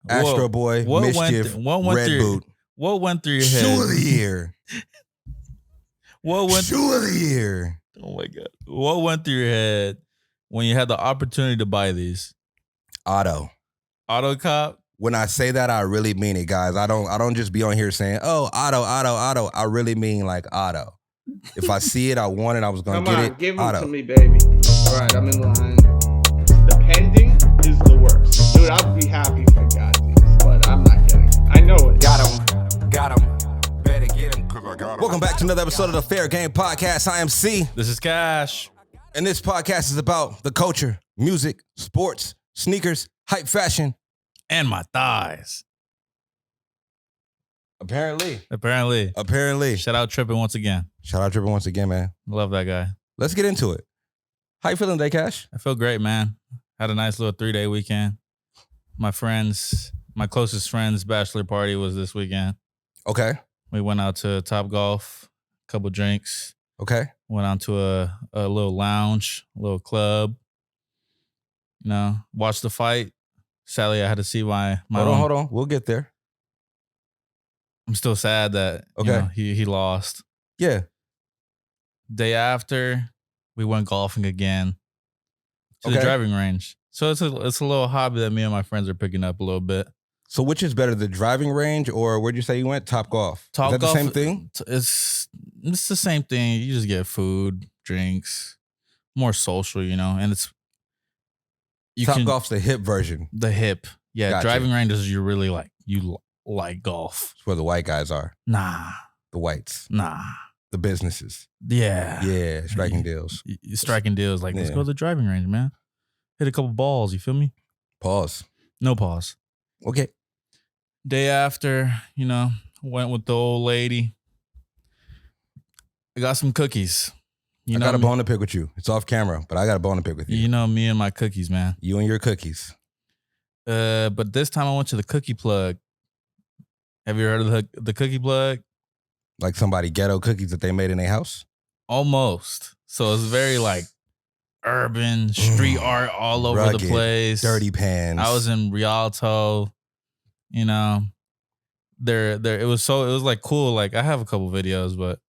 Astro Boy, Mischief, Red Boot. What went through your head? Shoe of the year. Shoe of the year. Oh my God. What went through your head when you had the opportunity to buy these? Auto Cop? When I say that, I really mean it, guys. I don't just be on here saying, oh, auto. I really mean like auto. If I see it, I want it. I was going to get it. Give them to me, baby. All right, I'm in line. The pending is the worst. Dude, I'd be happy if I got these, but I'm not getting it. I know it. Got him. Better get him, because I got him. Welcome back to another episode of the Fair Game Podcast. I am C. This is Cash. And this podcast is about the culture, music, sports, sneakers, hype fashion. And my thighs. Apparently. Shout out Trippin' once again. Man. Love that guy. Let's get into it. How you feeling today, Cash? I feel great, man. Had a nice little 3-day weekend. My closest friend's bachelor party was this weekend. Okay. We went out to Top Golf, a couple drinks. Okay. Went out to a little lounge, a little club. You know, watched the fight. Sadly, I had to see my Hold on. We'll get there. I'm still sad that he lost. Yeah. Day after, we went golfing again to the driving range. So it's a little hobby that me and my friends are picking up a little bit. So which is better, the driving range or where'd you say you went? Top Golf. Is that the same thing? It's the same thing. You just get food, drinks, more social, you know, and it's Top Golf's the hip version. The hip. Yeah, gotcha. Driving ranges you really like. You like golf. It's where the white guys are. Nah. The whites. Nah. The businesses. Yeah. Yeah, striking deals. Striking deals. Like, let's go to the driving range, man. Hit a couple balls, you feel me? Pause. No pause. Okay. Day after, you know, went with the old lady. I got some cookies. I got a bone to pick with you. It's off camera, but I got a bone to pick with you. You know me and my cookies, man. You and your cookies. But this time I went to the Cookie Plug. Have you heard of the Cookie Plug? Like somebody ghetto cookies that they made in their house? Almost. So it's very like urban, street art all over rugged, the place. Dirty pans. I was in Rialto, you know. It was like cool. Like I have a couple videos, but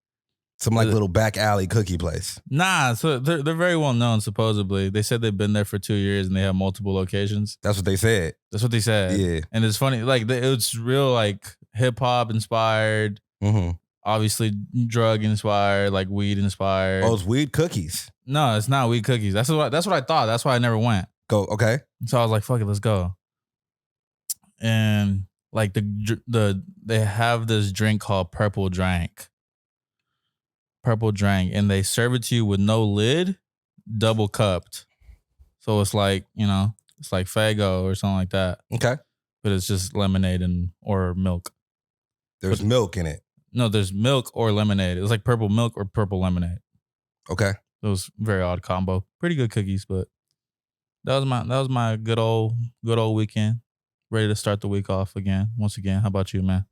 some like little back alley cookie place. Nah, so they're very well known, supposedly. They said they've been there for 2 years and they have multiple locations. That's what they said. Yeah. And it's funny, like it's real like hip hop inspired. Mm-hmm. Obviously drug inspired, like weed inspired. Oh, it's weed cookies. No, it's not weed cookies. That's what I thought. That's why I never went. Go, okay. So I was like, fuck it, let's go. And like they have this drink called Purple Drank, and they serve it to you with no lid, double cupped. So it's like, you know, it's like Faygo or something like that. Okay. But it's just lemonade or milk. There's milk in it. No, there's milk or lemonade. It was like purple milk or purple lemonade. Okay. It was very odd combo. Pretty good cookies, but that was my good old weekend. Ready to start the week off once again. How about you, man?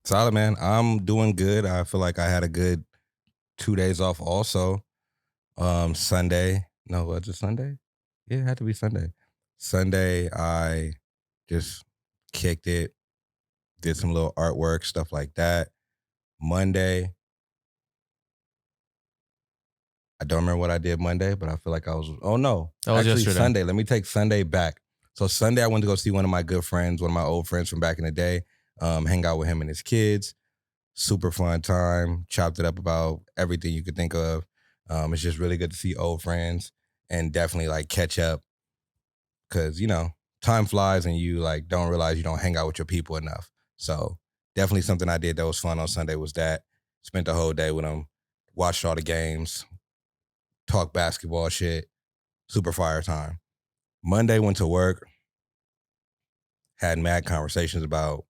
Solid, man. I'm doing good. I feel like I had a good 2 days off also. Sunday. No, was it Sunday? Yeah, it had to be Sunday. Sunday, I just kicked it, did some little artwork, stuff like that. Monday, I don't remember what I did Monday, but I feel like that was yesterday. Sunday. Let me take Sunday back. So Sunday, I went to go see one of my good friends, one of my old friends from back in the day, hang out with him and his kids. Super fun time. Chopped it up about everything you could think of. It's just really good to see old friends and definitely like catch up because, you know, time flies and you like don't realize you don't hang out with your people enough. So definitely something I did that was fun on Sunday was that. Spent the whole day with them, watched all the games, talked basketball shit, super fire time. Monday went to work, had mad conversations about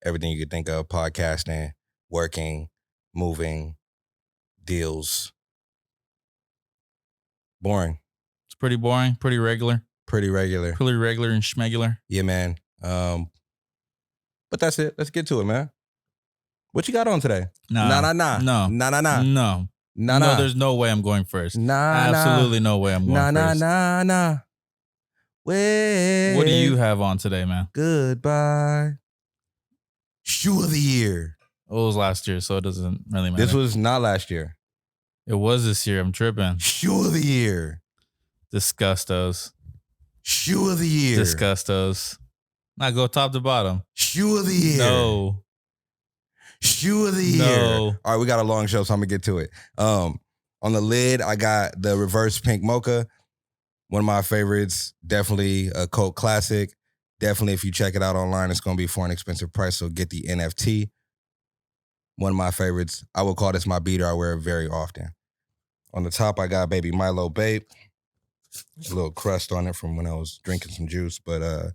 everything you could think of, podcasting, working, moving, deals. Boring. It's pretty boring, pretty regular. Pretty regular and schmegular. Yeah, man. But that's it. Let's get to it, man. What you got on today? No, there's no way I'm going first. Absolutely no way I'm going first. Wave. What do you have on today, man? Goodbye. Shoe of the year. It was last year, so it doesn't really matter. This was not last year. It was this year. I'm tripping. Shoe of the year. Disgustos. Shoe of the year. Disgustos. Now go top to bottom. Shoe of the year. No. Shoe of the year. No. All right, we got a long show, so I'm gonna get to it. On the lid, I got the reverse pink mocha. One of my favorites. Definitely a cult classic. Definitely, if you check it out online, it's gonna be for an expensive price. So get the NFT. One of my favorites. I would call this my beater. I wear it very often. On the top, I got Baby Milo Babe. A little crust on it from when I was drinking some juice, but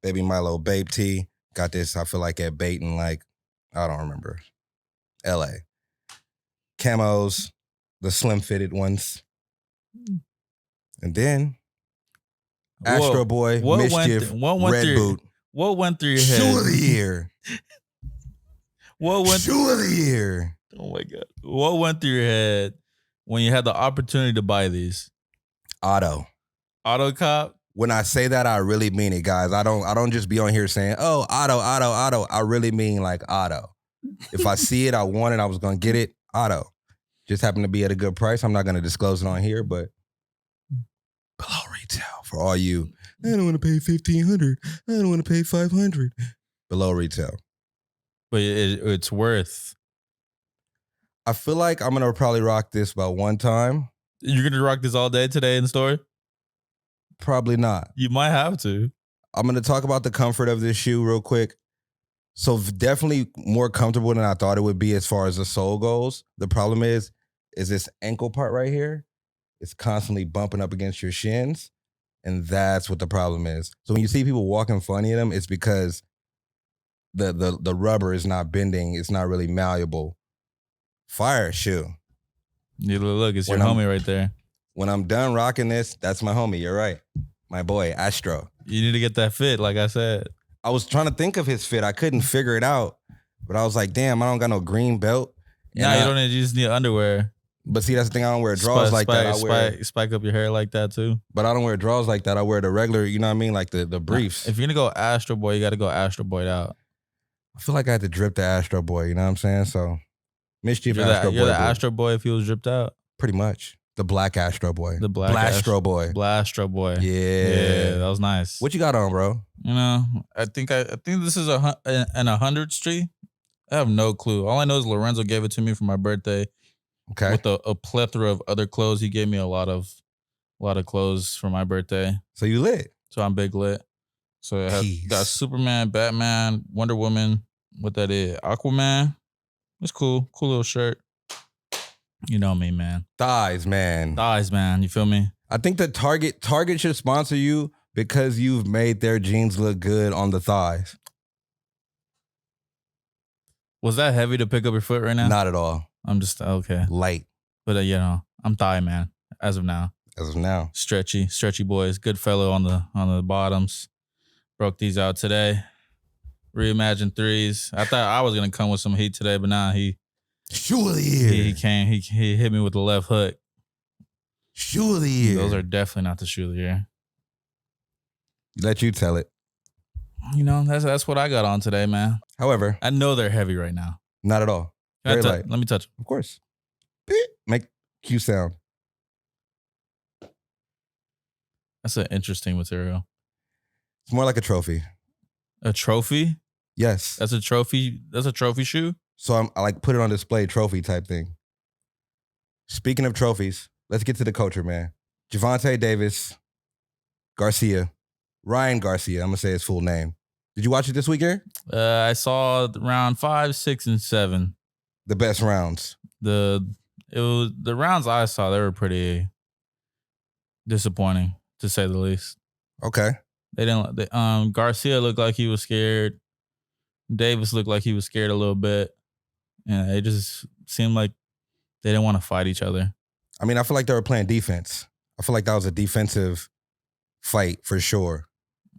Baby Milo Babe tee. Got this, I feel like at Bait in like, I don't remember. LA. Camos, the slim fitted ones. And then Astro Boy, Mischief, Red Boot. What went through your head? Shoe of the year. Shoe of the year. Oh my God. What went through your head when you had the opportunity to buy these? Auto Cop? When I say that, I really mean it, guys. I don't just be on here saying, oh, auto. I really mean like auto. If I see it, I want it, I was going to get it, auto. Just happened to be at a good price. I'm not going to disclose it on here, but below retail for all you. I don't want to pay $1,500. I don't want to pay $500. Below retail. But it's worth. I feel like I'm going to probably rock this about one time. You're going to rock this all day today in the store? Probably not. You might have to. I'm going to talk about the comfort of this shoe real quick. So definitely more comfortable than I thought it would be as far as the sole goes. The problem is this ankle part right here. It's constantly bumping up against your shins. And that's what the problem is. So when you see people walking funny in them, it's because the rubber is not bending. It's not really malleable. Fire shoe. You look, it's your homie right there. When I'm done rocking this, that's my homie. You're right. My boy, Astro. You need to get that fit, like I said. I was trying to think of his fit. I couldn't figure it out. But I was like, damn, I don't got no green belt. Nah, you don't need, you just need underwear. But see, that's the thing. I don't wear drawers like that. I wear spike up your hair like that too. But I don't wear drawers like that. I wear the regular, you know what I mean? Like the briefs. If you're going to go Astro Boy, you got to go Astro Boy out. I feel like I had to drip the Astro Boy, you know what I'm saying? So, Mischief you're Astro Boy. You're the Astro Boy if he was dripped out? Pretty much. The black Astro Boy. The black Blastro Boy. Blastro Boy. Yeah, that was nice. What you got on, bro? You know, I think this is an 100th Street. I have no clue. All I know is Lorenzo gave it to me for my birthday. Okay. With a plethora of other clothes, he gave me a lot of clothes for my birthday. So you lit. So I'm big lit. So I got Superman, Batman, Wonder Woman. What that is? Aquaman. It's cool. Cool little shirt. You know me, man. Thighs, man. You feel me? I think that Target should sponsor you because you've made their jeans look good on the thighs. Was that heavy to pick up your foot right now? Not at all. I'm just okay. Light. But you know, I'm thigh man as of now. Stretchy boys. Good fellow on the bottoms. Broke these out today. Reimagined threes. I thought I was gonna come with some heat today, but nah, Shoe of the year. He came. He hit me with the left hook. Shoe of the year. Those are definitely not the shoe of the year. Let you tell it. You know, that's what I got on today, man. However, I know they're heavy right now. Not at all. Very light. Let me touch them. Of course. Beep. Make Q sound. That's an interesting material. It's more like a trophy. A trophy? Yes. That's a trophy. That's a trophy shoe? So I like put it on display, trophy type thing. Speaking of trophies, let's get to the culture, man. Javante Davis Ryan Garcia. I'm going to say his full name. Did you watch it this weekend? I saw round 5, 6, and 7. The best rounds. The rounds I saw, they were pretty disappointing, to say the least. Okay. Garcia looked like he was scared. Davis looked like he was scared a little bit. And it just seemed like they didn't want to fight each other. I mean, I feel like they were playing defense. I feel like that was a defensive fight for sure.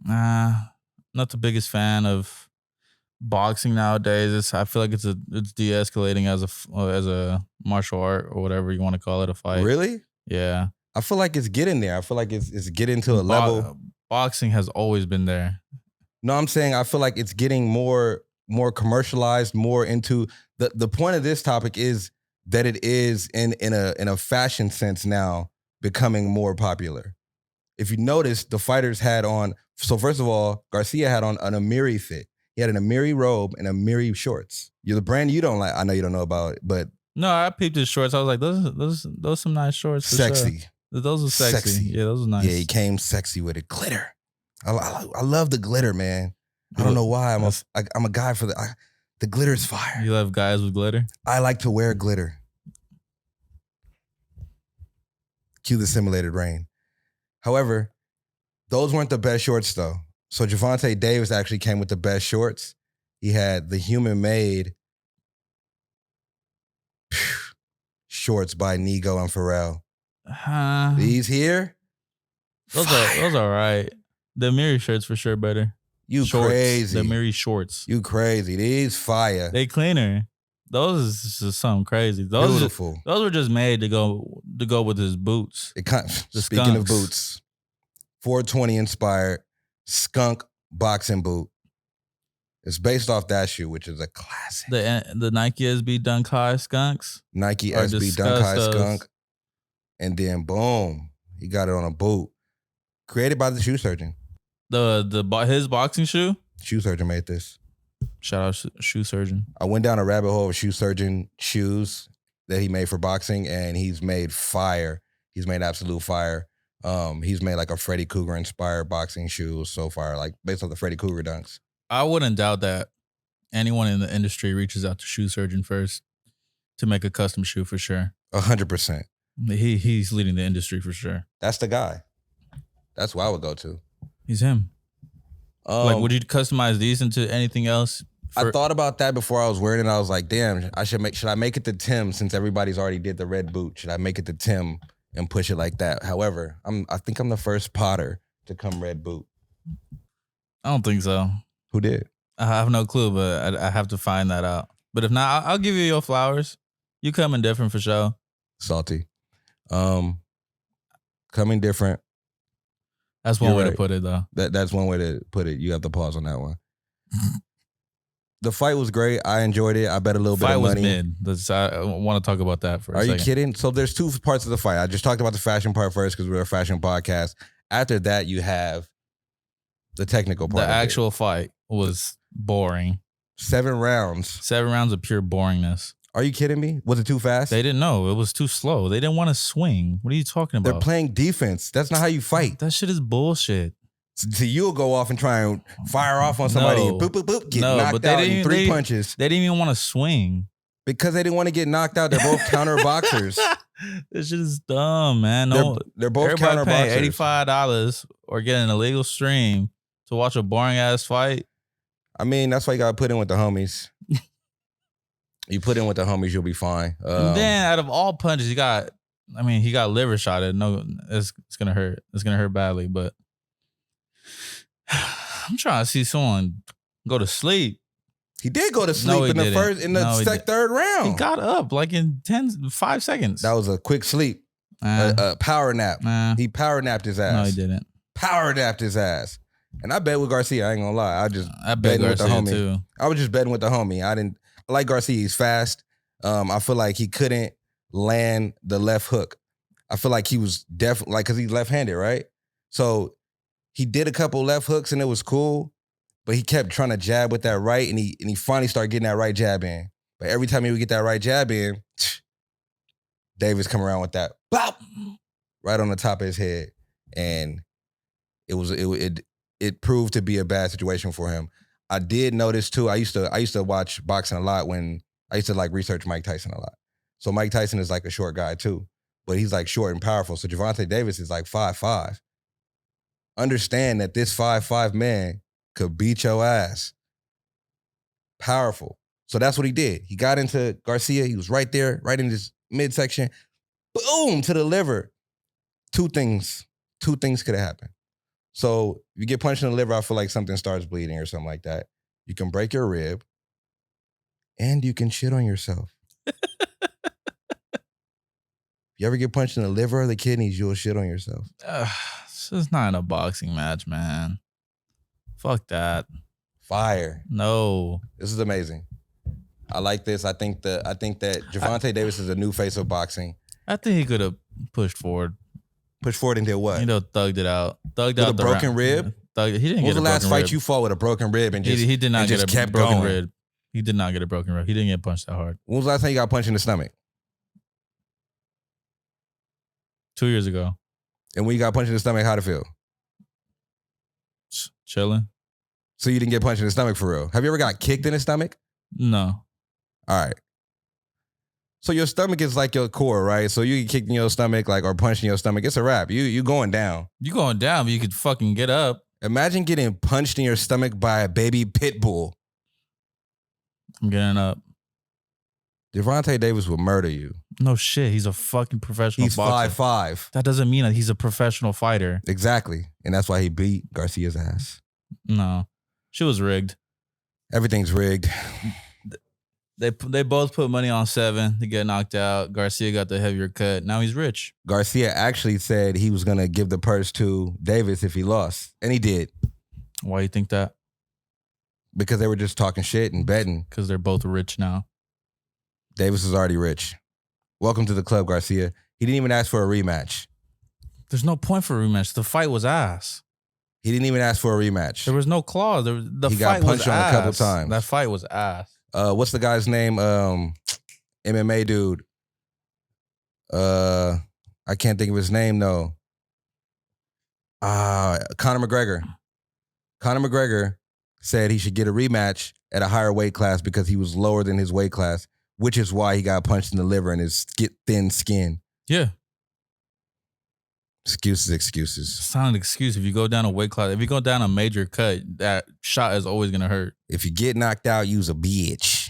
Not the biggest fan of boxing nowadays. I feel like it's de-escalating as a martial art or whatever you want to call it, a fight. Really? Yeah. I feel like it's getting there. I feel like it's getting to a level. boxing has always been there. No, I'm saying I feel like it's getting more commercialized, more into the point of this topic is that it is in a fashion sense now becoming more popular. If you notice, the fighters had on, so first of all, Garcia had on an Amiri fit. He had an Amiri robe and Amiri shorts. You're the brand you don't like. I know you don't know about it, but no, I peeped his shorts. I was like, those some nice shorts. Sexy. Sure. Those are sexy. Yeah, those are nice. Yeah, he came sexy with it. Glitter. I love the glitter, man. I don't know why. I'm a guy for the glitter's fire. You love guys with glitter? I like to wear glitter. Cue the simulated rain. However, those weren't the best shorts though. So Gervonta Davis actually came with the best shorts. He had the human-made shorts by Nigo and Pharrell. These here, those are right. The Amiri shirts for sure better. You shorts, crazy. The Amiri shorts. You crazy. These fire. They cleaner. Those is just something crazy. Beautiful. Those were just made to go with his boots. Speaking of boots, 420 inspired skunk boxing boot. It's based off that shoe, which is a classic. The Nike SB Dunk High skunks. Nike SB Dunk High skunk. And then boom, he got it on a boot. Created by the shoe surgeon. His boxing shoe? Shoe surgeon made this. Shout out shoe surgeon. I went down a rabbit hole of shoe surgeon shoes that he made for boxing, and he's made fire. He's made absolute fire. He's made like a Freddy Cougar inspired boxing shoe so far, like based off the Freddy Cougar dunks. I wouldn't doubt that anyone in the industry reaches out to shoe surgeon first to make a custom shoe for sure. 100%. He's leading the industry for sure. That's the guy. That's who I would go to. He's him. Would you customize these into anything else? I thought about that before I was wearing it. I was like, damn, should I make it to Tim since everybody's already did the red boot? Should I make it to Tim and push it like that? However, I think I'm the first Potter to come red boot. I don't think so. Who did? I have no clue, but I have to find that out. But if not, I'll give you your flowers. You coming different for sure. Salty. Coming different. That's one way to put it, though. That's one way to put it. You have to pause on that one. The fight was great. I enjoyed it. I bet a little bit of money. Fight was mid. I want to talk about that for a second. Are you kidding? So there's two parts of the fight. I just talked about the fashion part first because we're a fashion podcast. After that, you have the technical part. The actual fight was boring. 7 rounds. 7 rounds of pure boringness. Are you kidding me? Was it too fast? They didn't know. It was too slow. They didn't want to swing. What are you talking about? They're playing defense. That's not how you fight. That shit is bullshit. So you'll go off and try and fire off on somebody and boop, boop, boop, get knocked out in 3 punches. They didn't even want to swing. Because they didn't want to get knocked out. They're both counter boxers. This shit is dumb, man. They're both counter boxers. Everybody paying $85 or get an illegal stream to watch a boring-ass fight. I mean, that's why you got to put in with the homies. You put in with the homies, you'll be fine. And then out of all punches, he got liver shotted. No, it's gonna hurt. It's gonna hurt badly. But I'm trying to see someone go to sleep. He did go to sleep third round. He got up like in 5 seconds. That was a quick sleep. A power nap. He power napped his ass. No, he didn't. Power napped his ass. And I bet with Garcia. I ain't gonna lie. I bet Garcia with the homie too. I was just betting with the homie. I like Garcia. He's fast. I feel like he couldn't land the left hook. I feel like he was definitely because he's left-handed, right? So he did a couple left hooks and it was cool, but he kept trying to jab with that right, and he finally started getting that right jab in. But every time he would get that right jab in, Davis come around with that bop right on the top of his head, and it proved to be a bad situation for him. I did notice too. I used to watch boxing a lot when I used to like research Mike Tyson a lot. So Mike Tyson is like a short guy too, but he's like short and powerful. So Gervonta Davis is like 5'5". Understand that this 5'5" man could beat your ass. Powerful. So that's what he did. He got into Garcia. He was right there, right in this midsection. Boom, to the liver. Two things could have happened. So if you get punched in the liver, I feel like something starts bleeding or something like that. You can break your rib and you can shit on yourself. If you ever get punched in the liver or the kidneys, you'll shit on yourself. This is not a boxing match, man. Fuck that. Fire. No. This is amazing. I like this. I think that Gervonta Davis is a new face of boxing. I think he could have pushed forward. Pushed forward and did what? Thugged it out. Thugged with out a broken rib? He didn't get a broken rib. When was the last fight you fought with a broken rib and just he did not get a broken rib? He did not get a broken rib. He didn't get punched that hard. When was the last time you got punched in the stomach? 2 years ago. And when you got punched in the stomach, how'd it feel? Chilling. So you didn't get punched in the stomach for real? Have you ever got kicked in the stomach? No. All right. So your stomach is like your core, right? So you get kicked in your stomach, like, or punched in your stomach. It's a wrap. You going down. You going down, but you could fucking get up. Imagine getting punched in your stomach by a baby pit bull. I'm getting up. Gervonta Davis would murder you. No shit. He's a fucking professional boxer. He's 5'5". That doesn't mean that he's a professional fighter. Exactly. And that's why he beat Garcia's ass. No. She was rigged. Everything's rigged. They both put money on 7 to get knocked out. Garcia got the heavier cut. Now he's rich. Garcia actually said he was going to give the purse to Davis if he lost. And he did. Why do you think that? Because they were just talking shit and betting. Because they're both rich now. Davis is already rich. Welcome to the club, Garcia. He didn't even ask for a rematch. There's no point for a rematch. The fight was ass. He didn't even ask for a rematch. There was no clause. He got punched on a couple times. That fight was ass. What's the guy's name? MMA dude. I can't think of his name though. Conor McGregor. Conor McGregor said he should get a rematch at a higher weight class because he was lower than his weight class, which is why he got punched in the liver and his thin skin. Yeah. Excuses. It's not an excuse. If you go down a weight class, if you go down a major cut, that shot is always going to hurt. If you get knocked out, use a bitch.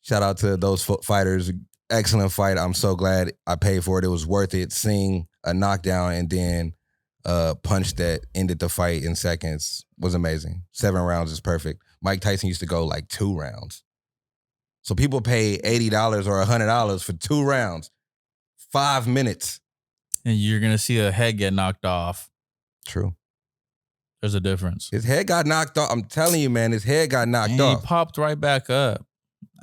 Shout out to those fighters. Excellent fight. I'm so glad I paid for it. It was worth it. Seeing a knockdown and then a punch that ended the fight in seconds was amazing. 7 rounds is perfect. Mike Tyson used to go like 2 rounds. So people pay $80 or $100 for 2 rounds. 5 minutes. And you're going to see a head get knocked off. True. There's a difference. His head got knocked off. I'm telling you, man, his head got knocked off. He popped right back up.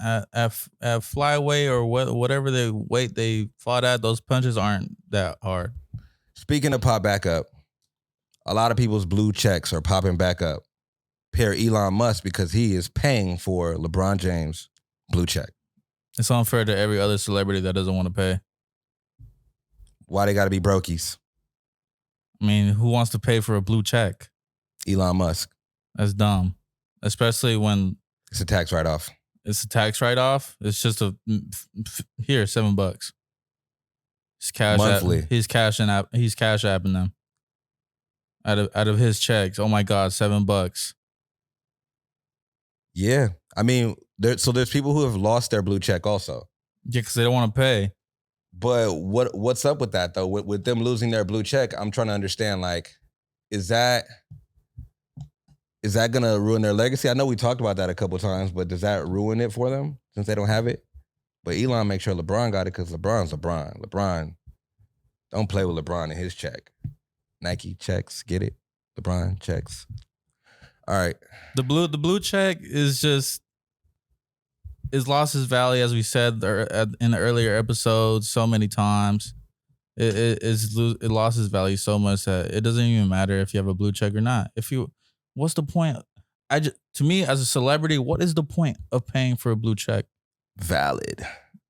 At flyweight or whatever the weight they fought at, those punches aren't that hard. Speaking of pop back up, a lot of people's blue checks are popping back up. Pair Elon Musk because he is paying for LeBron James' blue check. It's unfair to every other celebrity that doesn't want to pay. Why they got to be brokies? I mean, who wants to pay for a blue check? Elon Musk. That's dumb. Especially when... It's a tax write-off. It's a tax write-off. It's just here, $7. He's cash monthly. He's cash apping them. Out of his checks. Oh my God, $7. Yeah. I mean, there's people who have lost their blue check also. Yeah, because they don't want to pay. But what's up with that though? With them losing their blue check, I'm trying to understand, like, is that gonna ruin their legacy? I know we talked about that a couple times, but does that ruin it for them since they don't have it? But Elon makes sure LeBron got it because LeBron's LeBron. LeBron, don't play with LeBron and his check. Nike checks, get it? LeBron checks. All right. The blue check is lost its value, as we said in the earlier episodes so many times. It lost its value so much that it doesn't even matter if you have a blue check or not. What's the point? To me, as a celebrity, what is the point of paying for a blue check? Valid.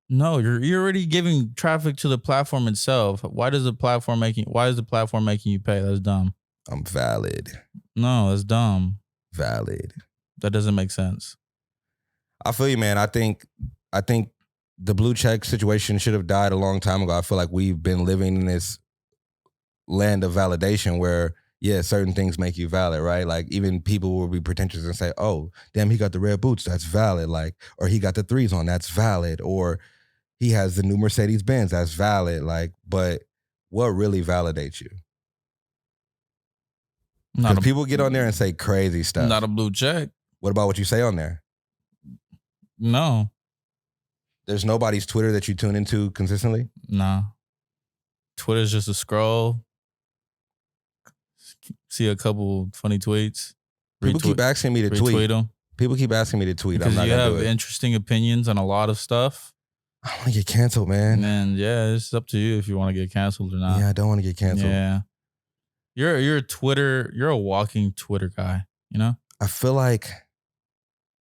No, you're already giving traffic to the platform itself. Why is the platform making you pay? That's dumb. I'm valid. No, that's dumb. Valid. That doesn't make sense. I feel you, man. I think the blue check situation should have died a long time ago. I feel like we've been living in this land of validation where, yeah, certain things make you valid, right? Like, even people will be pretentious and say, oh, damn, he got the red boots, that's valid. Like, or he got the 3s on, that's valid. Or he has the new Mercedes Benz, that's valid. Like, but what really validates you? Because people get on there and say crazy stuff. Not a blue check. What about what you say on there? No. There's nobody's Twitter that you tune into consistently? No. Twitter's just a scroll. See a couple funny tweets. People keep asking me to tweet. Them. People keep asking me to tweet. Because you have interesting opinions on a lot of stuff. I want to get canceled, man. And yeah, it's up to you if you want to get canceled or not. Yeah, I don't want to get canceled. Yeah. You're a walking Twitter guy, you know? I feel like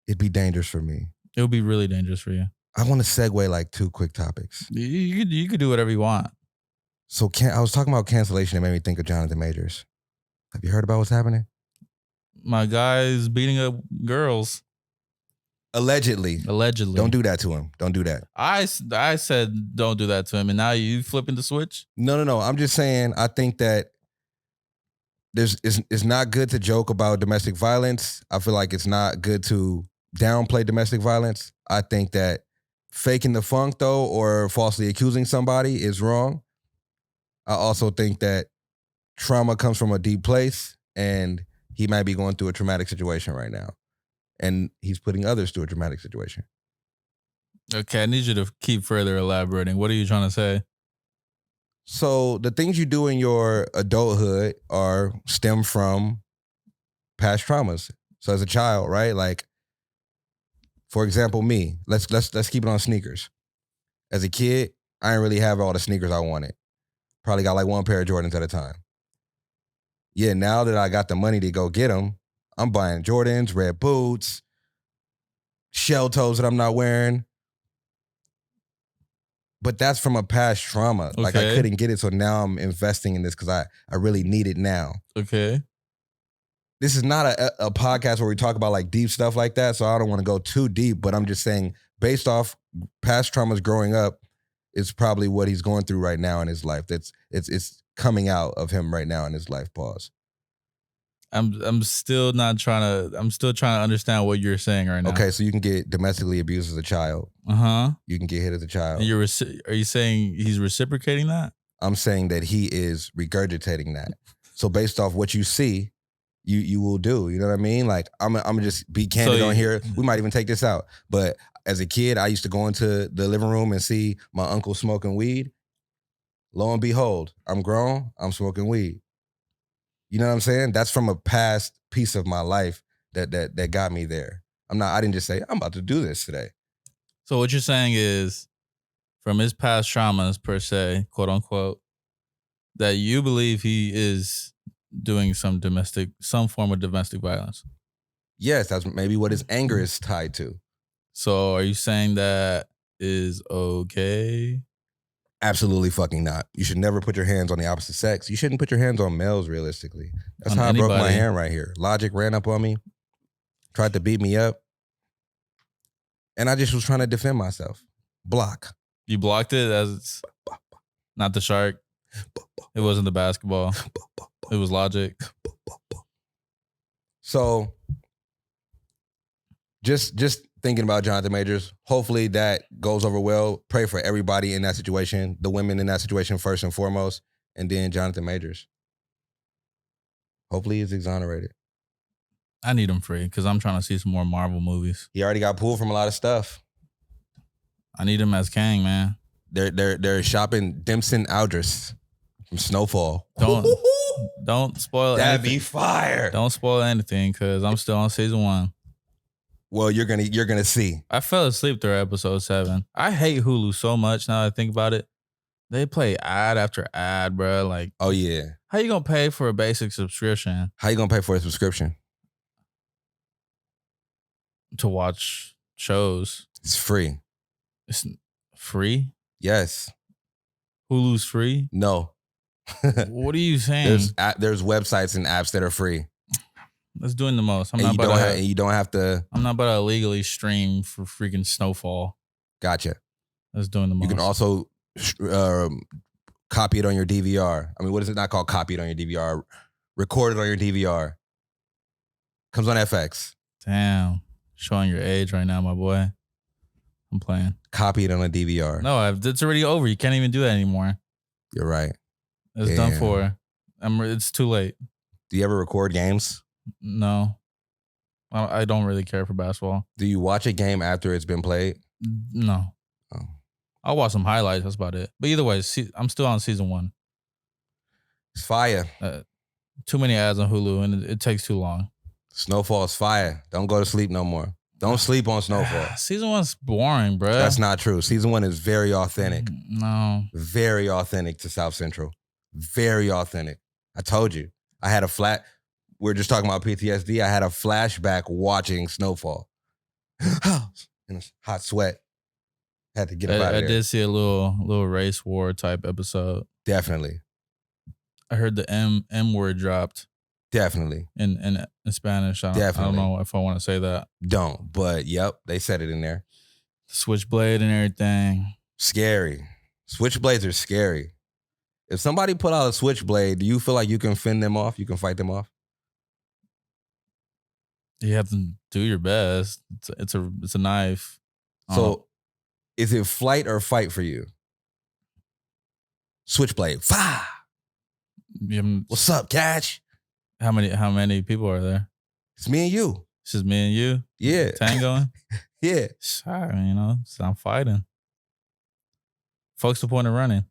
it'd be dangerous for me. It would be really dangerous for you. I want to segue like 2 quick topics. You could do whatever you want. So I was talking about cancellation. It made me think of Jonathan Majors. Have you heard about what's happening? My guy's beating up girls. Allegedly. Don't do that to him. Don't do that. I said don't do that to him, and now you flipping the switch? No. I'm just saying I think that it's not good to joke about domestic violence. I feel like it's not good to downplay domestic violence. I think that faking the funk, though, or falsely accusing somebody is wrong. I also think that trauma comes from a deep place, and he might be going through a traumatic situation right now. And he's putting others through a traumatic situation. Okay, I need you to keep further elaborating. What are you trying to say? So the things you do in your adulthood stem from past traumas. So as a child, right? Like, for example, me. Let's keep it on sneakers. As a kid, I didn't really have all the sneakers I wanted. Probably got like 1 pair of Jordans at a time. Yeah, now that I got the money to go get them, I'm buying Jordans, red boots, shell toes that I'm not wearing. But that's from a past trauma. Okay. Like I couldn't get it, so now I'm investing in this because I really need it now. Okay. This is not a podcast where we talk about like deep stuff like that, so I don't want to go too deep, but I'm just saying based off past traumas growing up, it's probably what he's going through right now in his life. It's coming out of him right now in his life. Pause. I'm still trying to understand what you're saying right now. Okay, so you can get domestically abused as a child. You can get hit as a child. And are you saying he's reciprocating that? I'm saying that he is regurgitating that. So based off what you see, you will do. You know what I mean? Like I'm just be candid on here. We might even take this out. But as a kid, I used to go into the living room and see my uncle smoking weed. Lo and behold, I'm grown. I'm smoking weed. You know what I'm saying? That's from a past piece of my life that got me there. I didn't just say, I'm about to do this today. So what you're saying is from his past traumas, per se, quote unquote, that you believe he is doing some form of domestic violence. Yes, that's maybe what his anger is tied to. So are you saying that is okay? Absolutely fucking not. You should never put your hands on the opposite sex. You shouldn't put your hands on males, realistically. That's how I broke my hand right here. Logic ran up on me, tried to beat me up, and I just was trying to defend myself. Block. You blocked it as not the shark. It wasn't the basketball. It was Logic. So just thinking about Jonathan Majors, hopefully that goes over well. Pray for everybody in that situation, the women in that situation first and foremost, and then Jonathan Majors. Hopefully he's exonerated. I need him free because I'm trying to see some more Marvel movies. He already got pulled from a lot of stuff. I need him as Kang, man. They're shopping Dimson Aldris from Snowfall. Don't spoil That'd anything. Be fire. Don't spoil anything because I'm still on season 1. Well, you're gonna see. I fell asleep through episode 7. I hate Hulu so much now that I think about it. They play ad after ad, bro. Like, oh yeah. How you gonna pay for a basic subscription? How you gonna pay for a subscription? To watch shows. It's free. It's free? Yes. Hulu's free? No. What are you saying? There's websites and apps that are free. That's doing the most. You don't have to. I'm not about to illegally stream for freaking Snowfall. Gotcha. That's doing the most. You can also copy it on your DVR. I mean, what is it not called? Copy it on your DVR. Record it on your DVR. Comes on FX. Damn. Showing your age right now, my boy. I'm playing. Copy it on a DVR. No, it's already over. You can't even do that anymore. You're right. It's done for. It's too late. Do you ever record games? No. I don't really care for basketball. Do you watch a game after it's been played? No. Oh. I'll watch some highlights. That's about it. But either way, I'm still on season 1. It's fire. Too many ads on Hulu, and it takes too long. Snowfall is fire. Don't go to sleep no more. Don't sleep on Snowfall. Season 1's boring, bro. That's not true. Season 1 is very authentic. No. Very authentic to South Central. Very authentic. I told you. I had a we were just talking about PTSD. I had a flashback watching Snowfall. In a hot sweat. Had to get up out of there. I did see a little race war type episode. Definitely. I heard the M word dropped. Definitely. In Spanish. I don't know if I want to say that. Don't, but yep, they said it in there. Switchblade and everything. Scary. Switchblades are scary. If somebody put out a switchblade, do you feel like you can fend them off? You can fight them off? You have to do your best. It's a knife. So is it flight or fight for you? Switchblade. Fah! What's up, Catch? How many people are there? It's me and you. It's just me and you? Yeah. Tangoing? Yeah. Sorry, so I'm fighting. Folks, the point of running.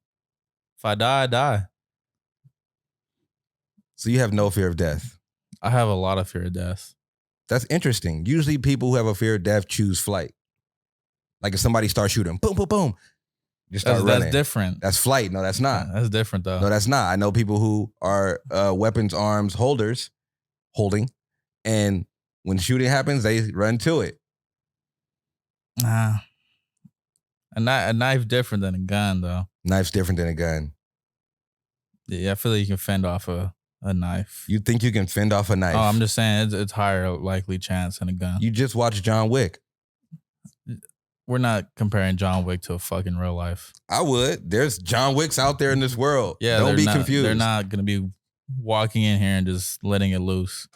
If I die, I die. So you have no fear of death? I have a lot of fear of death. That's interesting. Usually people who have a fear of death choose flight. Like if somebody starts shooting, boom, boom, boom, just start running. That's different. That's flight. No, that's not. That's different though. No, that's not. I know people who are weapons, arms holding, and when shooting happens, they run to it. Nah. A knife different than a gun though. Knife's different than a gun. Yeah, I feel like you can fend off a knife. You think you can fend off a knife? Oh, I'm just saying it's higher likely chance than a gun. You just watched John Wick. We're not comparing John Wick to a fucking real life. I would. There's John Wicks out there in this world. Yeah, don't be confused. They're not going to be walking in here and just letting it loose.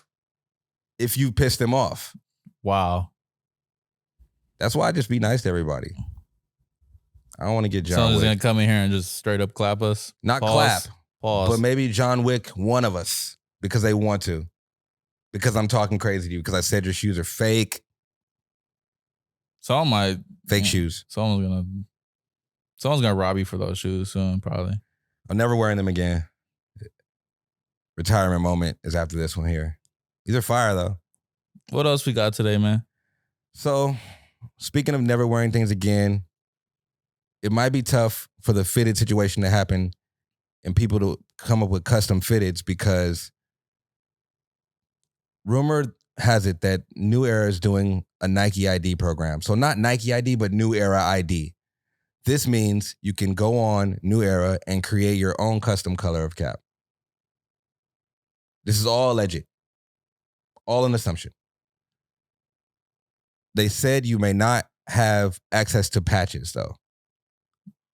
If you piss them off. Wow. That's why I just be nice to everybody. I don't want to get John Wick. Someone's going to come in here and just straight up clap us? Not clap. Pause. But maybe John Wick, one of us, because they want to. Because I'm talking crazy to you, because I said your shoes are fake. Fake shoes. Someone's gonna rob you for those shoes soon, probably. I'm never wearing them again. Retirement moment is after this one here. These are fire though. What else we got today, man? So, speaking of never wearing things again, it might be tough for the fitted situation to happen and people to come up with custom fitteds because rumor has it that New Era is doing a Nike ID program. So not Nike ID, but New Era ID. This means you can go on New Era and create your own custom color of cap. This is all alleged. All an assumption. They said you may not have access to patches, though.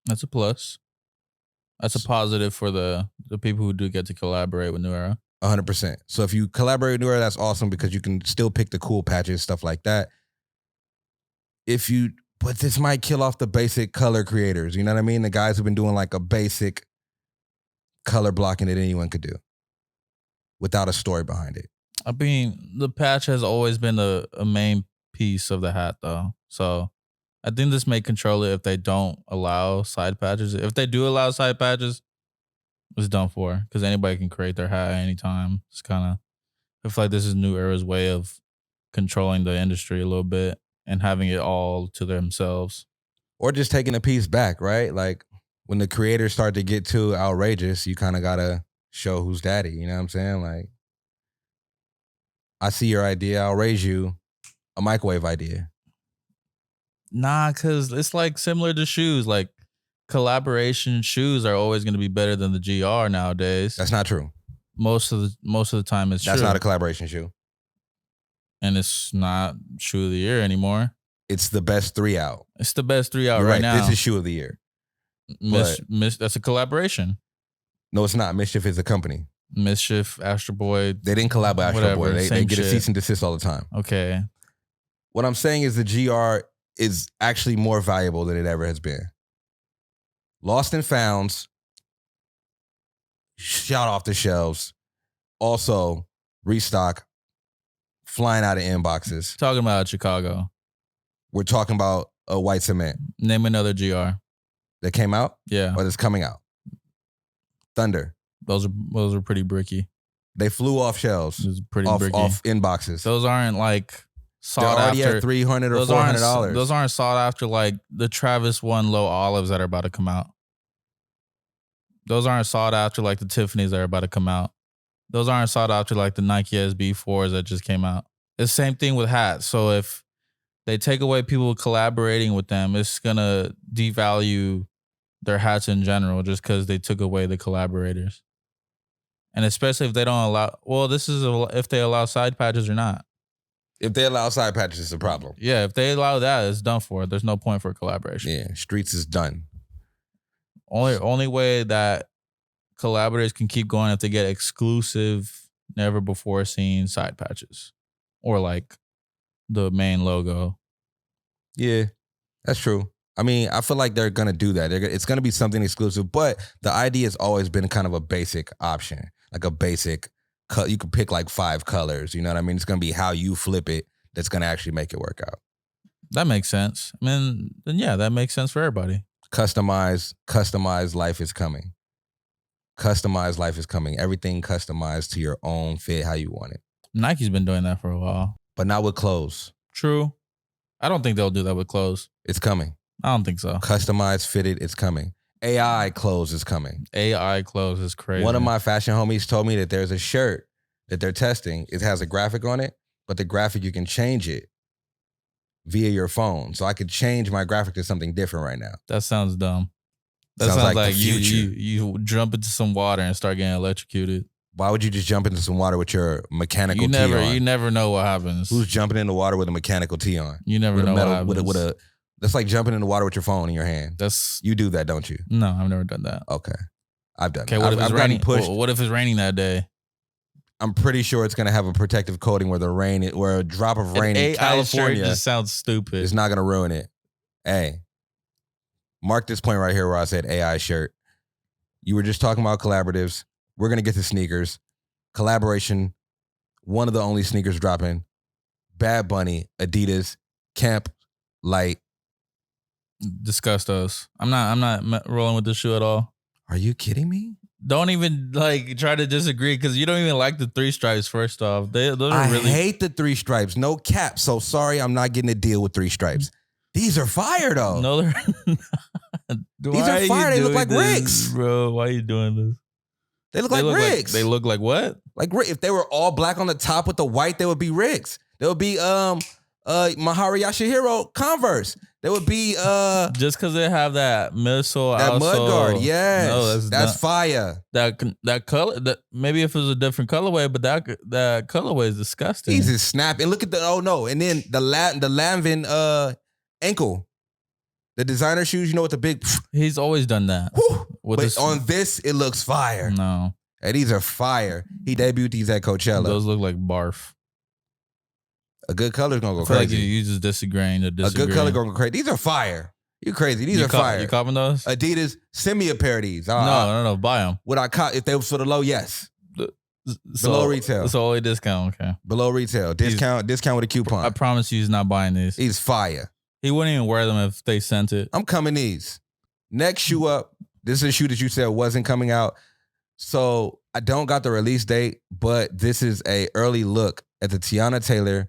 That's a plus. That's a positive for the people who do get to collaborate with New Era. 100%. So if you collaborate with New Era, that's awesome because you can still pick the cool patches, stuff like that. But this might kill off the basic color creators. You know what I mean? The guys who've been doing like a basic color blocking that anyone could do without a story behind it. I mean, the patch has always been a main piece of the hat, though. So I think this may control it if they don't allow side patches. If they do allow side patches, it's done for because anybody can create their hat at any time. It's kind of, I feel like this is New Era's way of controlling the industry a little bit and having it all to themselves. Or just taking a piece back, right? Like when the creators start to get too outrageous, you kind of got to show who's daddy. You know what I'm saying? Like, I see your idea, I'll raise you a microwave idea. Nah, because it's like similar to shoes. Like, collaboration shoes are always going to be better than the GR nowadays. That's not true. Most of the time it's true. That's not a collaboration shoe. And it's not shoe of the year anymore. It's the best 3 out. It's the best 3 out You're right now. This is shoe of the year. That's a collaboration. No, it's not. Mischief is a company. Mischief, Astro Boy. They didn't collab with Astro Boy. They get a cease and desist all the time. Okay. What I'm saying is the GR is actually more valuable than it ever has been. Lost and founds, shot off the shelves. Also, restock, flying out of inboxes. Talking about Chicago. We're talking about a white cement. Name another GR. That came out? Yeah. Or that's coming out? Thunder. Those are pretty bricky. They flew off shelves. It was pretty bricky. Off inboxes. Those aren't like sought They're already after. at $300 or $400. Those aren't sought after like the Travis One low olives that are about to come out. Those aren't sought after like the Tiffany's that are about to come out. Those aren't sought after like the Nike SB4s that just came out. It's the same thing with hats. So if they take away people collaborating with them, it's going to devalue their hats in general just because they took away the collaborators. And especially if they don't allow, well, this is if they allow side patches or not. If they allow side patches, it's a problem. Yeah, if they allow that, it's done for. There's no point for collaboration. Yeah, streets is done. Only way that collaborators can keep going if they get exclusive, never before seen side patches. Or like the main logo. Yeah, that's true. I mean, I feel like they're going to do that. It's going to be something exclusive, but the idea has always been kind of a basic option. Like a basic, you could pick like 5 colors. You know what I mean? It's going to be how you flip it that's going to actually make it work out. That makes sense. I mean, then yeah, that makes sense for everybody. Customized life is coming. Customized life is coming. Everything customized to your own fit, how you want it. Nike's been doing that for a while. But not with clothes. True. I don't think they'll do that with clothes. It's coming. I don't think so. Customized, fitted, it's coming. AI clothes is coming. AI clothes is crazy. One of my fashion homies told me that there's a shirt that they're testing. It has a graphic on it, but the graphic, you can change it via your phone. So I could change my graphic to something different right now. That sounds dumb. That sounds like you jump into some water and start getting electrocuted. Why would you just jump into some water with your mechanical tee on? You never know what happens. Who's jumping in the water with a mechanical tee on? You never know what happens. That's like jumping in the water with your phone in your hand. You do that, don't you? No, I've never done that. Okay. I've done that. Okay, what if it's raining? What if it's raining that day? I'm pretty sure it's going to have a protective coating where a drop of rain in California shirt just sounds stupid. It's not going to ruin it. Hey, mark this point right here where I said AI shirt. You were just talking about collaboratives. We're going to get to sneakers. Collaboration. One of the only sneakers dropping. Bad Bunny, Adidas, Camp, Light. Discuss those. I'm not rolling with this shoe at all. Are you kidding me? Don't even like try to disagree because you don't even like the 3 stripes. First off, I hate the 3 stripes. No cap. So sorry, I'm not getting a deal with 3 stripes. These are fire though. No, they're not. These are fire. They look like Ricks, bro. Why are you doing this? They look like Ricks. They look like what? Like if they were all black on the top with the white, they would be Ricks. They would be Mahari Yashihiro Converse. They would be just because they have that missile, that mud guard. Yes, no, that's fire. That color. Maybe if it was a different colorway, but that colorway is disgusting. He's just snapping. Look at and then the Lanvin ankle, the designer shoes. You know, with the big. He's always done that. But on this, it looks fire. No, hey, these are fire. He debuted these at Coachella. Those look like barf. A good color's gonna go I feel crazy. Like you just disagreeing to disagree. A good color gonna go crazy. These are fire. You crazy? These are fire. You copping those? Adidas, send me a pair of these. No. Buy them. Would I cop if they were for the low? Yes. Below retail. It's only discount. Okay. Below retail. Discount with a coupon. I promise you, he's not buying these. He's fire. He wouldn't even wear them if they sent it. I'm coming these. Next shoe up. This is a shoe that you said wasn't coming out. So I don't got the release date, but this is a early look at the Tiana Taylor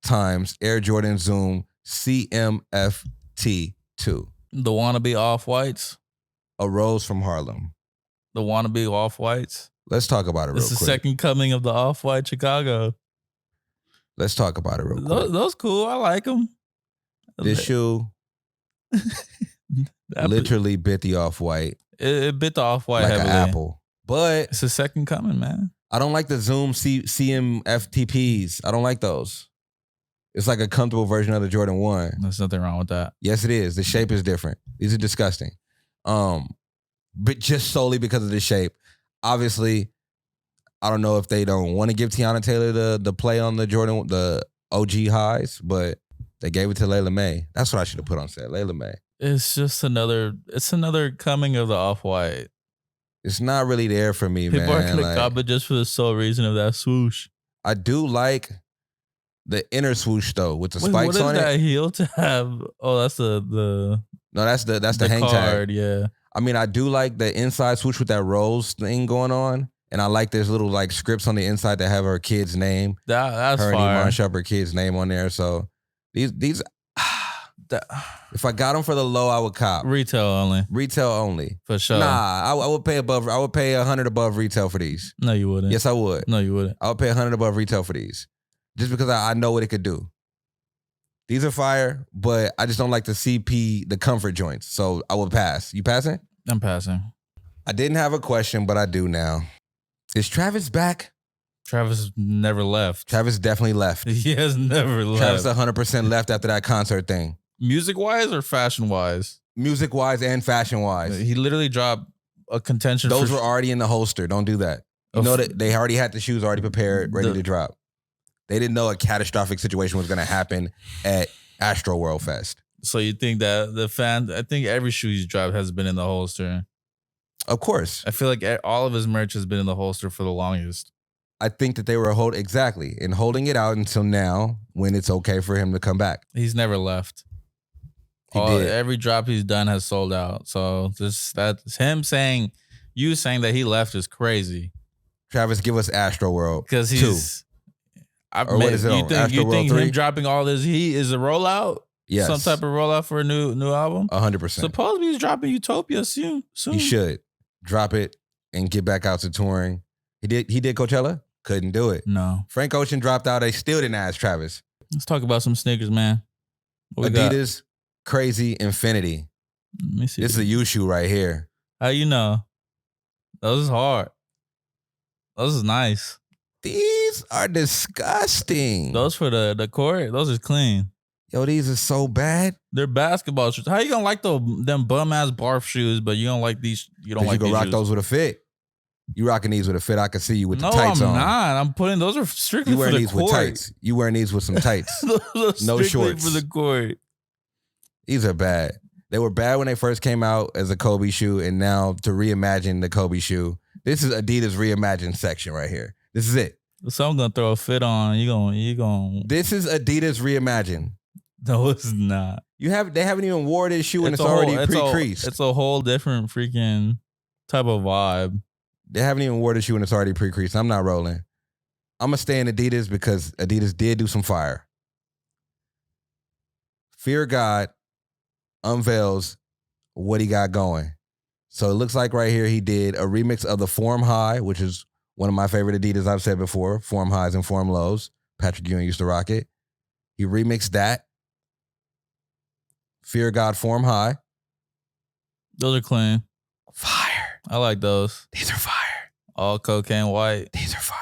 Times Air Jordan Zoom CMFT2. The wannabe off-whites? A Rose from Harlem. The wannabe off-whites? Let's talk about it real quick. It's the second coming of the off-white Chicago. Let's talk about it real quick. Those cool. I like them. This shoe literally bit the off-white. It bit the off-white like heavily. an apple. But it's the second coming, man. I don't like the Zoom CMFTPs. I don't like those. It's like a comfortable version of the Jordan 1. There's nothing wrong with that. Yes, it is. The shape is different. These are disgusting. But just solely because of the shape. Obviously, I don't know if they don't want to give Tiana Taylor the play on the Jordan, the OG highs, but they gave it to Layla May. That's what I should have put on set. Layla May. It's just another coming of the off-white. It's not really there for me, People man. People are going to cop it just for the sole reason of that swoosh. I do like the inner swoosh though, with the spikes on it. What is that heel tab? Oh, that's the No, that's the hang card, tag. Yeah. I mean, I do like the inside swoosh with that rose thing going on. And I like there's little like scripts on the inside that have her kid's name. That's her fire. and Iman Shumpert kid's name on there. So these if I got them for the low, I would cop. Retail only. Retail only. For sure. Nah, I would pay above. I would pay 100 above retail for these. No, you wouldn't. Yes, I would. No, you wouldn't. I would pay 100 above retail for these. Just because I know what it could do. These are fire, but I just don't like the CP, the comfort joints. So I would pass. You passing? I'm passing. I didn't have a question, but I do now. Is Travis back? Travis never left. Travis definitely left. He has never left. Travis 100% left after that concert thing. Music-wise or fashion-wise? Music-wise and fashion-wise. He literally dropped a contention. Those were already in the holster. Don't do that. You know that they already had the shoes already prepared, ready to drop. They didn't know a catastrophic situation was going to happen at Astro World Fest. So you think that I think every shoe he's dropped has been in the holster. Of course. I feel like all of his merch has been in the holster for the longest. I think that they were holding it out until now when it's okay for him to come back. He's never left. He did. Every drop he's done has sold out. So that's him saying, you saying that he left is crazy. Travis, give us Astro World. Because he's... what is it on? You think him dropping all this heat is a rollout? Yes. Some type of rollout for a new album? 100%. Supposedly he's dropping Utopia soon. He should. Drop it and get back out to touring. He did Coachella? Couldn't do it. No. Frank Ocean dropped out. They still didn't ask Travis. Let's talk about some sneakers, man. Adidas Crazy Infinity. Let me see. This is a U shoe right here. How you know? Those is hard. Those is nice. These are disgusting. Those for the court, those are clean. Yo, these are so bad. They're basketball shoes. How you gonna like them bum ass barf shoes, but you don't like these? You don't like you these can rock shoes? Those with a fit. You rocking these with a fit. I can see you with the No, tights I'm on. not. I'm putting those are strictly You for wearing the these court. with tights. You wearing these with some tights. Those are No strictly shorts. for the court. These are bad. They were bad when they first came out as a Kobe shoe, and now to reimagine the Kobe shoe. This is Adidas reimagined section right here. This is it. So I'm gonna throw a fit on. You gonna. This is Adidas reimagined. No, it's not. They haven't even wore this shoe and it's already pre-creased. It's a whole different freaking type of vibe. They haven't even wore the shoe and it's already pre-creased. I'm not rolling. I'm gonna stay in Adidas because Adidas did do some fire. Fear God unveils what he got going. So it looks like right here he did a remix of the Form High, which is one of my favorite Adidas I've said before, Form Highs and Form Lows. Patrick Ewing used to rock it. He remixed that. Fear God Form High. Those are clean. Fire. I like those. These are fire. All cocaine white. These are fire.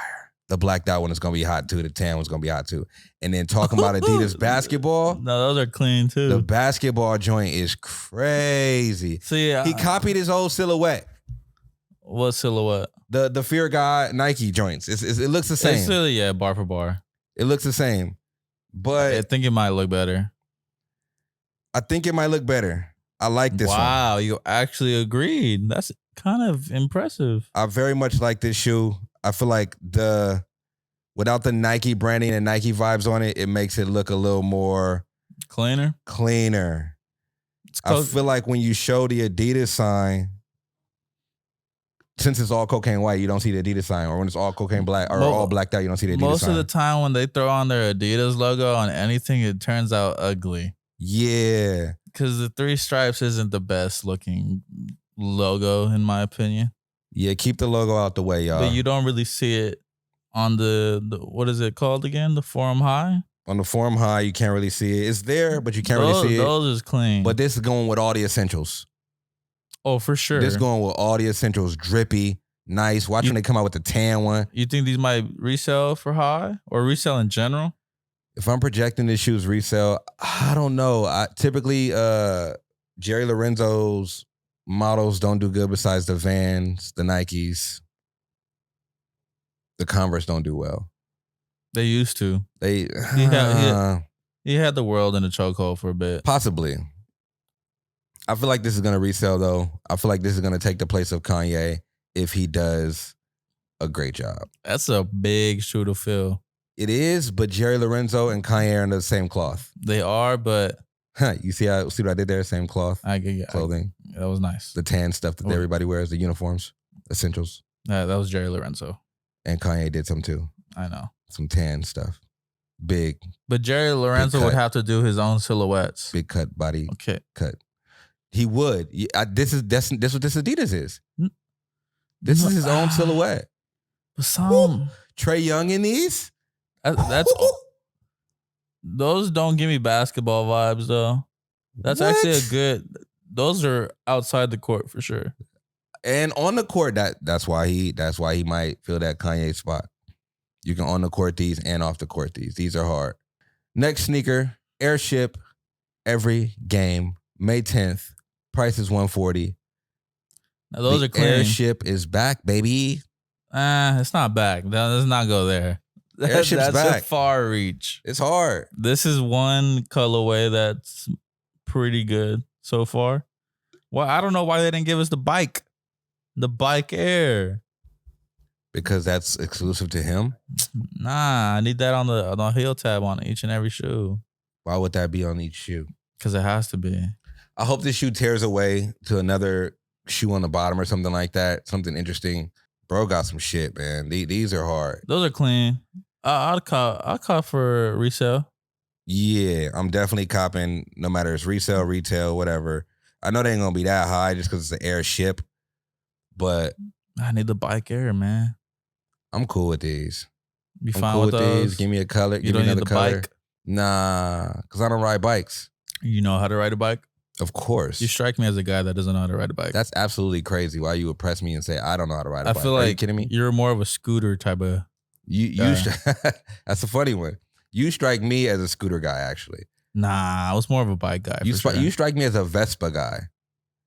The blacked out one is going to be hot too. The tan one's going to be hot too. And then talking about Adidas basketball. No, those are clean too. The basketball joint is crazy. See, he copied his old silhouette. What silhouette? The Fear God Nike joints. It looks the same. It's really, yeah, bar for bar. It looks the same. But I think it might look better. I think it might look better. I like this one. Wow, you actually agreed. That's kind of impressive. I very much like this shoe. I feel like without the Nike branding and Nike vibes on it, it makes it look a little more cleaner. I feel like when you show the Adidas sign, since it's all cocaine white, you don't see the Adidas sign. Or when it's all cocaine black or all blacked out, you don't see the Adidas sign. Most of the time when they throw on their Adidas logo on anything, it turns out ugly. Yeah. Because the 3 stripes isn't the best looking logo, in my opinion. Yeah, keep the logo out the way, y'all. But you don't really see it on the what is it called again? The Forum High? On the Forum High, you can't really see it. It's there, but you can't really see it. Those is clean. But this is going with all the essentials. Oh, for sure. This is going with all the essentials. Drippy, nice. Watch when they come out with the tan one. You think these might resell for high or resell in general? If I'm projecting this shoe's resale, I don't know. Typically, Jerry Lorenzo's models don't do good besides the Vans, the Nikes. The Converse don't do well. They used to. He had the world in a chokehold for a bit. Possibly. I feel like this is going to resell, though. I feel like this is going to take the place of Kanye if he does a great job. That's a big shoe to fill. It is, but Jerry Lorenzo and Kanye are in the same cloth. They are, but... You see what I did there? Same cloth, clothing. That was nice. The tan stuff that everybody wears, the uniforms, essentials. Yeah, that was Jerry Lorenzo. And Kanye did some too. I know. Some tan stuff. Big. But Jerry Lorenzo would have to do his own silhouettes. Big cut body. Okay. Cut. He would. This what this Adidas is. This is his own silhouette. Some Trae Young in these? That's those don't give me basketball vibes though. That's actually a good. Those are outside the court for sure. And on the court, that's why he might fill that Kanye spot. You can on the court these and off the court these. These are hard. Next sneaker, Airship, every game, May 10th. Price is $140. Now those are clean. Airship is back, baby. It's not back. Let's not go there. Airship's back. A far reach. It's hard. This is one colorway that's pretty good so far. Well, I don't know why they didn't give us the Bike Air. Because that's exclusive to him? Nah, I need that on the heel tab on each and every shoe. Why would that be on each shoe? Because it has to be. I hope this shoe tears away to another shoe on the bottom or something like that. Something interesting. Bro got some shit, man. These are hard. Those are clean. I'll cop for resale. Yeah, I'm definitely copping no matter it's resale, retail, whatever. I know they ain't gonna be that high just because it's an Airship, but I need the Bike Air, man. I'm cool with these. You fine cool with those? These. Give me a color. Give me another color. Bike? Nah, because I don't ride bikes. You know how to ride a bike? Of course. You strike me as a guy that doesn't know how to ride a bike. That's absolutely crazy. Why you would press me and say I don't know how to ride a bike? I feel like are you kidding me? You're more of a scooter type of. That's a funny one. You strike me as a scooter guy, actually. Nah, I was more of a bike guy. You strike me as a Vespa guy.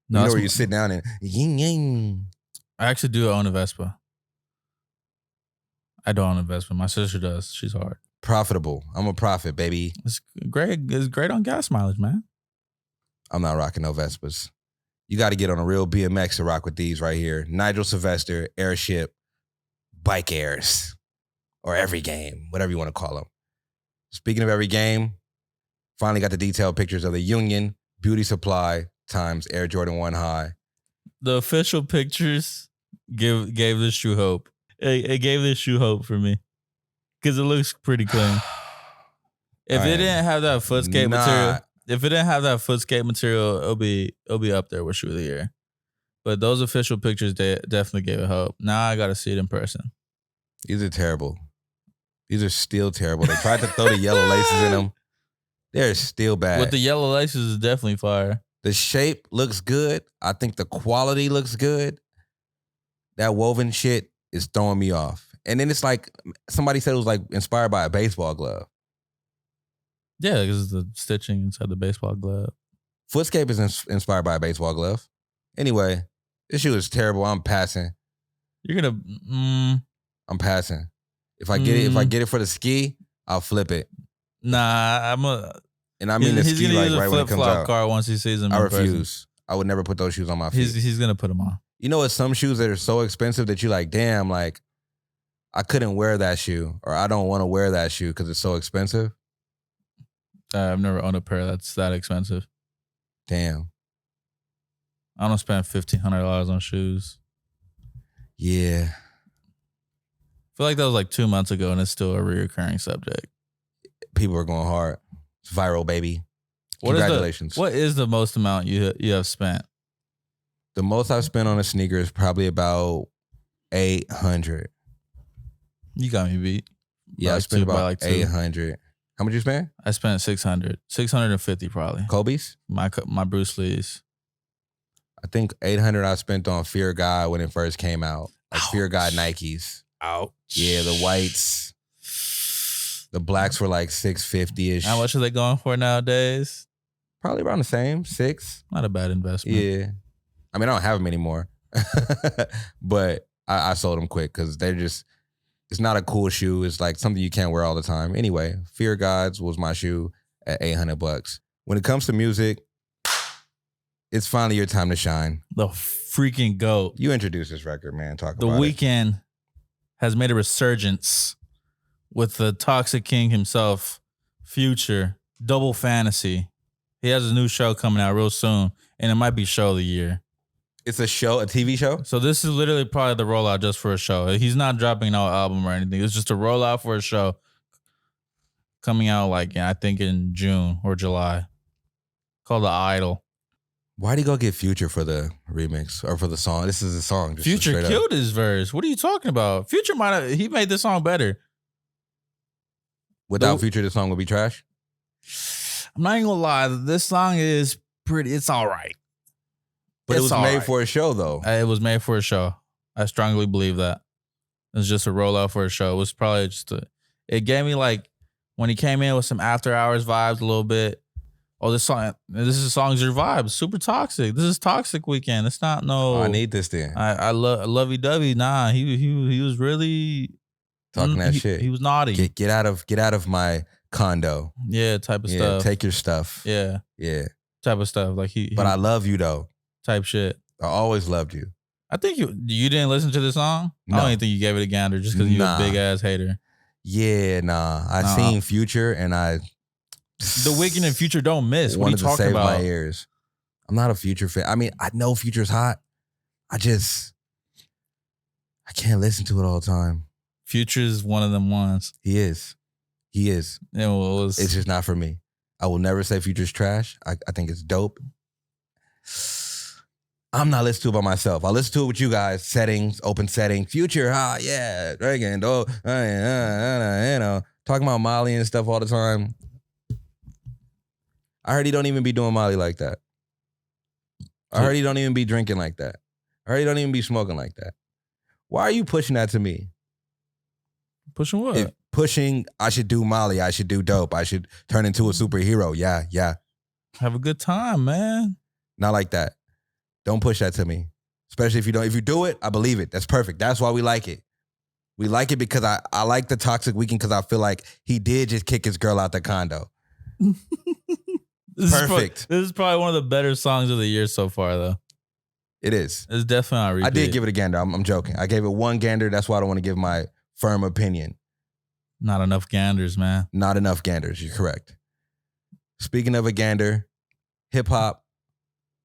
No, you know where you sit down and ying ying. I actually do own a Vespa. I don't own a Vespa. My sister does. She's hard. Profitable. I'm a profit, baby. It's great. It's great on gas mileage, man. I'm not rocking no Vespas. You got to get on a real BMX to rock with these right here. Nigel Sylvester, Airship, Bike Airs, or Every Game, whatever you want to call them. Speaking of Every Game, finally got the detailed pictures of the Union Beauty Supply times Air Jordan 1 High. The official pictures gave this shoe hope. It gave this shoe hope for me because it looks pretty clean. If it didn't have that footscape material, it'll be up there with shoe of the year. But those official pictures, they definitely gave it hope. Now I got to see it in person. These are terrible. These are still terrible. They tried to throw the yellow laces in them. They're still bad. With the yellow laces is definitely fire. The shape looks good. I think the quality looks good. That woven shit is throwing me off. And then it's like, somebody said it was like inspired by a baseball glove. Yeah, because the stitching inside the baseball glove. Footscape is inspired by a baseball glove. Anyway, this shoe is terrible. I'm passing. You're gonna... I'm passing. If I get it for the ski, I'll flip it. Nah, and I mean the ski like right when it comes out. Car once he sees them. I refuse. I would never put those shoes on my feet. He's gonna put them on. You know, it's some shoes that are so expensive that you like, damn, like I couldn't wear that shoe, or I don't want to wear that shoe because it's so expensive. I've never owned a pair that's that expensive. Damn. I don't spend $1,500 on shoes. Yeah. I feel like that was like 2 months ago, and it's still a reoccurring subject. People are going hard. It's viral, baby. Congratulations. What is the most amount you have spent? The most I've spent on a sneaker is probably about $800. You got me beat. Yeah, I spent about like $800. How much you spent? I spent $600. $650 probably. Kobe's? My Bruce Lee's. I think $800 I spent on Fear God when it first came out. Like Fear God Nikes. Ouch. Yeah, the whites. The blacks were like $650-ish. How much are they going for nowadays? Probably around the same, $6. Not a bad investment. Yeah. I mean, I don't have them anymore. But I sold them quick because they're just, it's not a cool shoe. It's like something you can't wear all the time. Anyway, Fear Gods was my shoe at $800. When it comes to music, it's finally your time to shine. The freaking GOAT. You introduced this record, man. Talk about it. The Weeknd has made a resurgence with the Toxic King himself, Future, Double Fantasy. He has a new show coming out real soon, and it might be show of the year. It's a show, a TV show? So this is literally probably the rollout just for a show. He's not dropping no album or anything. It's just a rollout for a show coming out I think in June or July. Called The Idol. Why'd he go get Future for the remix or for the song? This is a song. Future killed his verse. What are you talking about? Future he made this song better. Without Future, this song would be trash? I'm not even gonna lie. This song is it's all right. But it was made for a show, though. It was made for a show. I strongly believe that. It's just a rollout for a show. It was probably it gave me when he came in with some After Hours vibes a little bit. Oh, this song's your vibe. Super toxic. This is Toxic Weeknd. It's not no. Oh, I need this then. I love lovey-dovey. Nah, he was really talking that shit. He was naughty. Get out of my condo. Yeah, type of stuff. Take your stuff. Yeah. Type of stuff. But I love you though. Type shit. I always loved you. I think you didn't listen to the song? No. I don't even think you gave it a gander just because you're a big ass hater. Yeah, nah. I seen Future and I. The Weeknd and Future don't miss. What are you talking save about? My ears. I'm not a Future fan. I mean, I know Future's hot. I can't listen to it all the time. Future's one of them ones. He is. Yeah, well, it's just not for me. I will never say Future's trash. I think it's dope. I'm not listening to it by myself. I listen to it with you guys. Settings, open setting. Future, yeah. Reagan, talking about Molly and stuff all the time. I heard he don't even be doing Molly like that. I heard he don't even be drinking like that. I heard he don't even be smoking like that. Why are you pushing that to me? Pushing what? Pushing, I should do Molly. I should do dope. I should turn into a superhero. Yeah. Have a good time, man. Not like that. Don't push that to me. Especially if you don't. If you do it, I believe it. That's perfect. That's why we like it. We like it because I like the Toxic Weeknd because I feel like he did just kick his girl out the condo. Perfect. This is probably one of the better songs of the year so far, though. It is. It's definitely on repeat. I did give it a gander. I'm joking. I gave it one gander. That's why I don't want to give my firm opinion. Not enough ganders, man. Not enough ganders. You're correct. Speaking of a gander, hip hop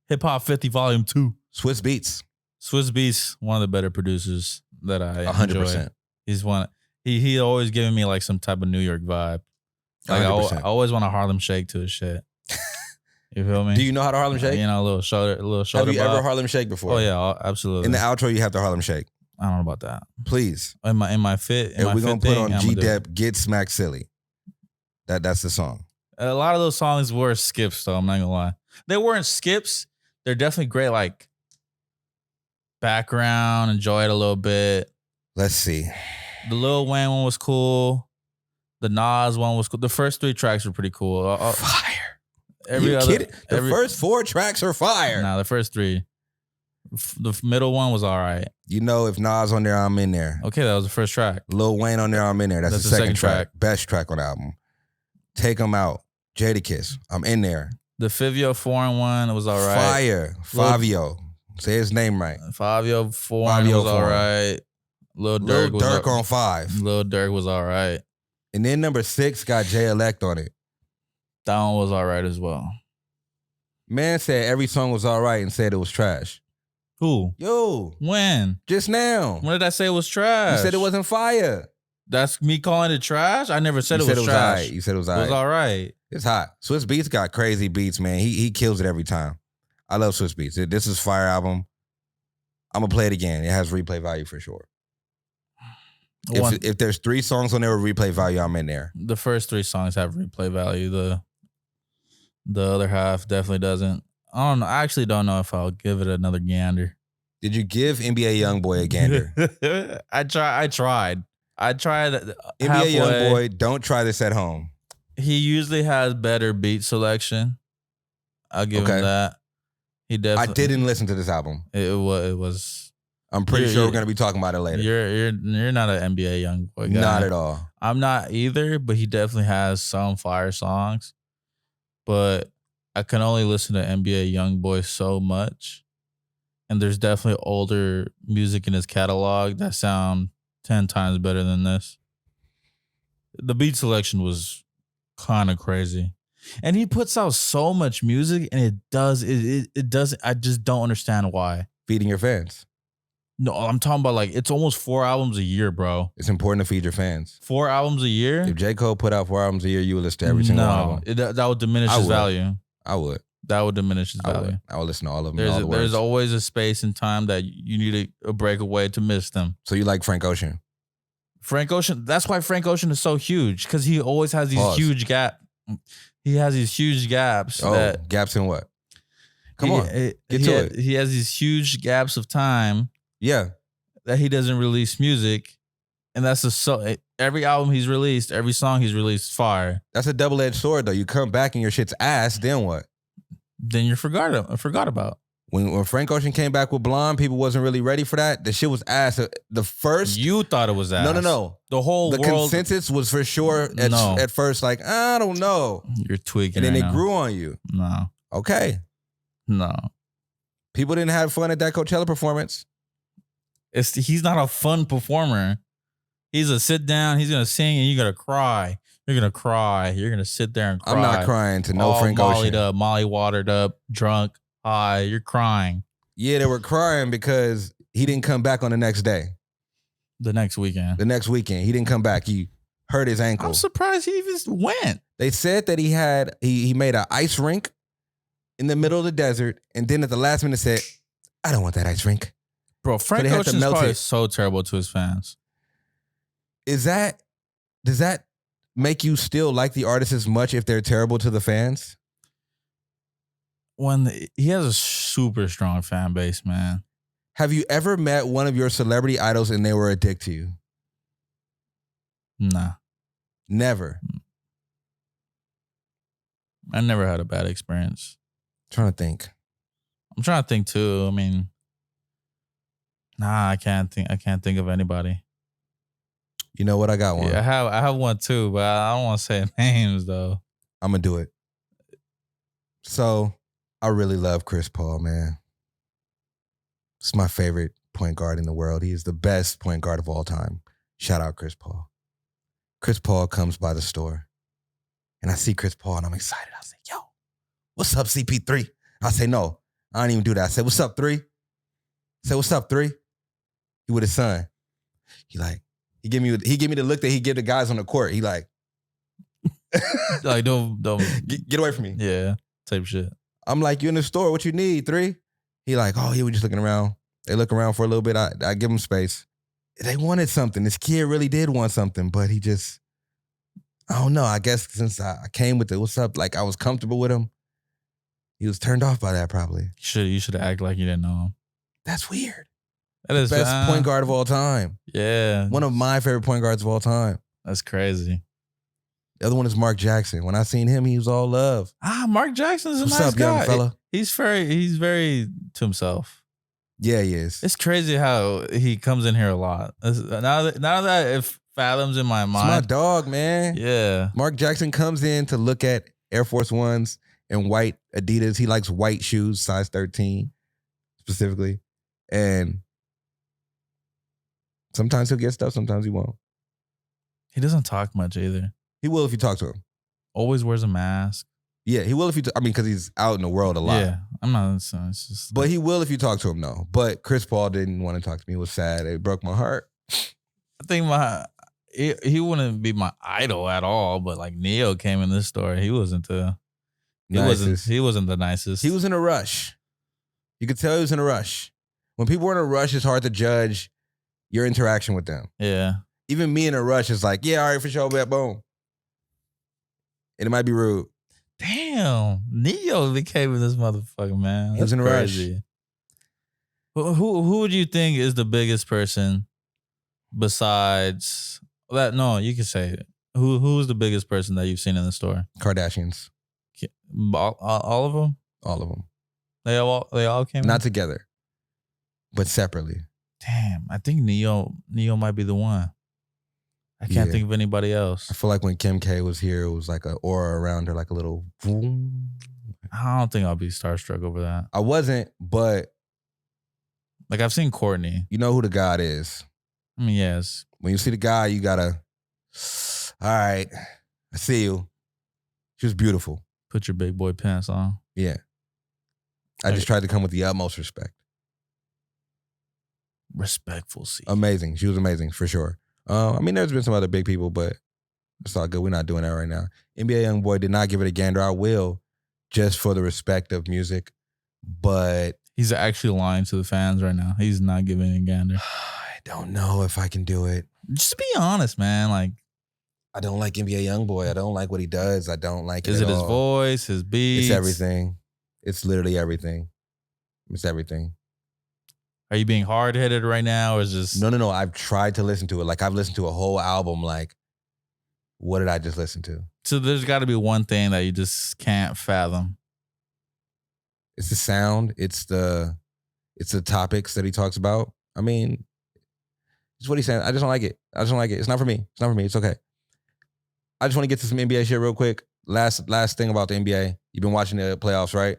50 Volume 2. Swizz Beatz, one of the better producers that I 100%. enjoy. He's one. He always giving me some type of New York vibe. I always want a Harlem Shake to his shit. You feel me? Do you know how to Harlem Shake? A little shoulder. Have you ever Harlem Shake before? Oh yeah, absolutely. In the outro, you have to Harlem Shake. I don't know about that. Please. In my fit. And we're gonna put on G-Dep, Get Smack Silly. That's the song. A lot of those songs were skips, though. I'm not gonna lie. They weren't skips. They're definitely great, background. Enjoy it a little bit. Let's see. The Lil Wayne one was cool. The Nas one was cool. The first 3 tracks were pretty cool. Fire. The first 4 tracks are fire. Nah, the first 3. The middle one was all right. If Nas on there, I'm in there. Okay, that was the first track. Lil Wayne on there, I'm in there. That's the second track. Best track on the album. Take 'Em Out. Jadakiss. I'm in there. The Fivio Foreign one was all right. Fire. Fivio. Say his name right. Fivio Foreign was all right. Lil Durk on 5. Lil Durk was all right. And then number 6 got Jay Elect on it. That one was all right as well. Man said every song was all right and said it was trash. Who? You. When? Just now. When did I say it was trash? You said it wasn't fire. That's me calling it trash? I never said it was trash. Right. You said it was all right. It was all right. It's hot. Swizz Beatz got crazy beats, man. He kills it every time. I love Swizz Beatz. This is fire album. I'm going to play it again. It has replay value for sure. If there's 3 songs on there with replay value, I'm in there. The first 3 songs have replay value. The other half definitely doesn't. I don't know. I actually don't know if I'll give it another gander. Did you give NBA Youngboy a gander? I tried. NBA Youngboy, don't try this at home. He usually has better beat selection. I'll give him that. He definitely. I didn't listen to this album. It was. I'm pretty sure we're gonna be talking about it later. You're not an NBA Youngboy guy. Not at all. I'm not either, but he definitely has some fire songs. But I can only listen to NBA Youngboy so much. And there's definitely older music in his catalog that sound 10 times better than this. The beat selection was kind of crazy. And he puts out so much music, and it does. I just don't understand why. Feeding your fans. No, I'm talking about like it's almost 4 albums a year, bro. It's important to feed your fans. 4 albums a year? If J. Cole put out 4 albums a year, you would listen to every single one of them. That would diminish his value. I would. That would diminish his value. I would listen to all of them. There's always a space and time that you need a break away to miss them. So you like Frank Ocean? Frank Ocean. That's why Frank Ocean is so huge, because he always has these huge gaps. He has these huge gaps. Gaps in what? Come on, get to it. He has these huge gaps of time. Yeah. That he doesn't release music, and that's every album he's released, every song he's released, fire. That's a double-edged sword, though. You come back and your shit's ass. Then what? Then you're forgot about. When Frank Ocean came back with Blonde, people wasn't really ready for that. The shit was ass. The first you thought it was ass. No. The world consensus was for sure at first like I don't know. You're tweaking, and then it grew on you. No. Okay. No. People didn't have fun at that Coachella performance. He's not a fun performer. He's a sit down. He's gonna sing and you're gonna cry. You're gonna cry. You're gonna sit there and cry. I'm not crying to no Frank Ocean. Molly watered up, drunk, high. You're crying. Yeah, they were crying because he didn't come back on the next day. The next weekend. He didn't come back. He hurt his ankle. I'm surprised he even went. They said that he made an ice rink in the middle of the desert, and then at the last minute said, "I don't want that ice rink." Bro, Frank Ocean's probably so terrible to his fans. Does that make you still like the artist as much if they're terrible to the fans? He has a super strong fan base, man. Have you ever met one of your celebrity idols and they were a dick to you? Nah. Never. I never had a bad experience. I'm trying to think too. I mean, nah, I can't think of anybody. You know what? I got one. Yeah, I have one too, but I don't want to say names though. I'm gonna do it. So I really love Chris Paul, man. It's my favorite point guard in the world. He is the best point guard of all time. Shout out Chris Paul. Chris Paul comes by the store and I see Chris Paul and I'm excited. I say, yo, what's up, CP3? I say, no, I don't even do that. I say, what's up, 3? I say, what's up, 3? He with his son. He give me the look that he give the guys on the court. He like don't get away from me. Yeah, type shit. I'm like, you in the store? What you need, 3? He like, oh, yeah, we just looking around. They look around for a little bit. I give them space. They wanted something. This kid really did want something, but he just, I don't know. I guess since I came with it, what's up? Like I was comfortable with him. He was turned off by that probably. You should act like you didn't know him. That's weird. That is best point guard of all time. Yeah. One of my favorite point guards of all time. That's crazy. The other one is Mark Jackson. When I seen him, he was all love. Mark Jackson's a nice guy. Young fella? He's very to himself. Yeah, he is. It's crazy how he comes in here a lot. Now that it fathoms in my mind. It's my dog, man. Yeah. Mark Jackson comes in to look at Air Force Ones and white Adidas. He likes white shoes, size 13 specifically. And sometimes he'll get stuff, sometimes he won't. He doesn't talk much either. He will if you talk to him. Always wears a mask. Yeah, he will if you. Because he's out in the world a lot. Yeah, I'm not. It's just. But he will if you talk to him, though. But Chris Paul didn't want to talk to me. It was sad. It broke my heart. I think he wouldn't be my idol at all. But like Neo came in this story, he wasn't the nicest. He wasn't the nicest. He was in a rush. You could tell he was in a rush. When people are in a rush, it's hard to judge your interaction with them. Yeah. Even me in a rush is like, yeah, all right, for sure, bet, boom. And it might be rude. Damn, Neo became this motherfucker, man. That's he was in a crazy. Rush. Who would you think is the biggest person besides that? No, you can say it. Who is the biggest person that you've seen in the store? Kardashians. All of them? All of them. They all came Not in? together, but separately. Damn, I think Neo might be the one. I can't think of anybody else. I feel like when Kim K was here, it was like an aura around her, like a little boom. I don't think I'll be starstruck over that. I wasn't, but like I've seen Courtney. You know who the God is. I mean, yes. When you see the God, you gotta, all right, I see you. She was beautiful. Put your big boy pants on. Yeah. I just tried to come with the utmost respect. Respectful seat. Amazing. She was amazing, for sure. I mean, there's been some other big people, but it's all good. We're not doing that right now. NBA Youngboy did not give it a gander. I will, just for the respect of music. But he's actually lying to the fans right now. He's not giving it a gander. I don't know if I can do it. Just be honest, man. Like, I don't like NBA Youngboy. I don't like what he does. I don't like it. Is it his all. voice, his beats? It's everything. It's literally everything. It's everything. Are you being hard-headed right now, or is just... No. I've tried to listen to it. Like, I've listened to a whole album. Like, what did I just listen to? So there's got to be one thing that you just can't fathom. It's the sound. It's the topics that he talks about. I mean, it's what he's saying. I just don't like it. It's not for me. It's okay. I just want to get to some NBA shit real quick. Last thing about the NBA. You've been watching the playoffs, right?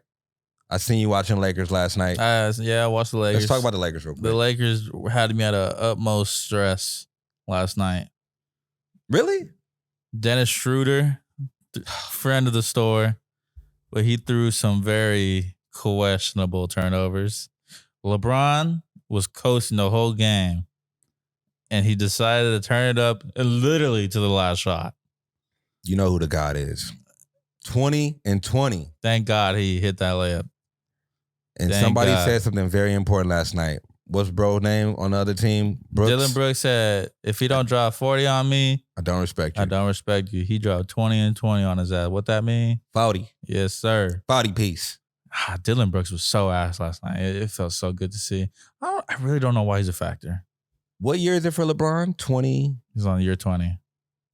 I seen you watching Lakers last night. Yeah, I watched the Lakers. Let's talk about the Lakers real quick. The Lakers had me at a utmost stress last night. Really? Dennis Schroeder, friend of the store, but he threw some very questionable turnovers. LeBron was coasting the whole game, and he decided to turn it up literally to the last shot. You know who the God is. 20 and 20. Thank God he hit that layup. And somebody said something very important last night. What's bro's name on the other team? Brooks? Dylan Brooks said, if he don't drop 40 on me, I don't respect you. I don't respect you. He dropped 20 and 20 on his ass. What that mean? 40. Yes, sir. 40 piece. Dylan Brooks was so ass last night. It felt so good to see. I really don't know why he's a factor. What year is it for LeBron? 20? He's on year 20.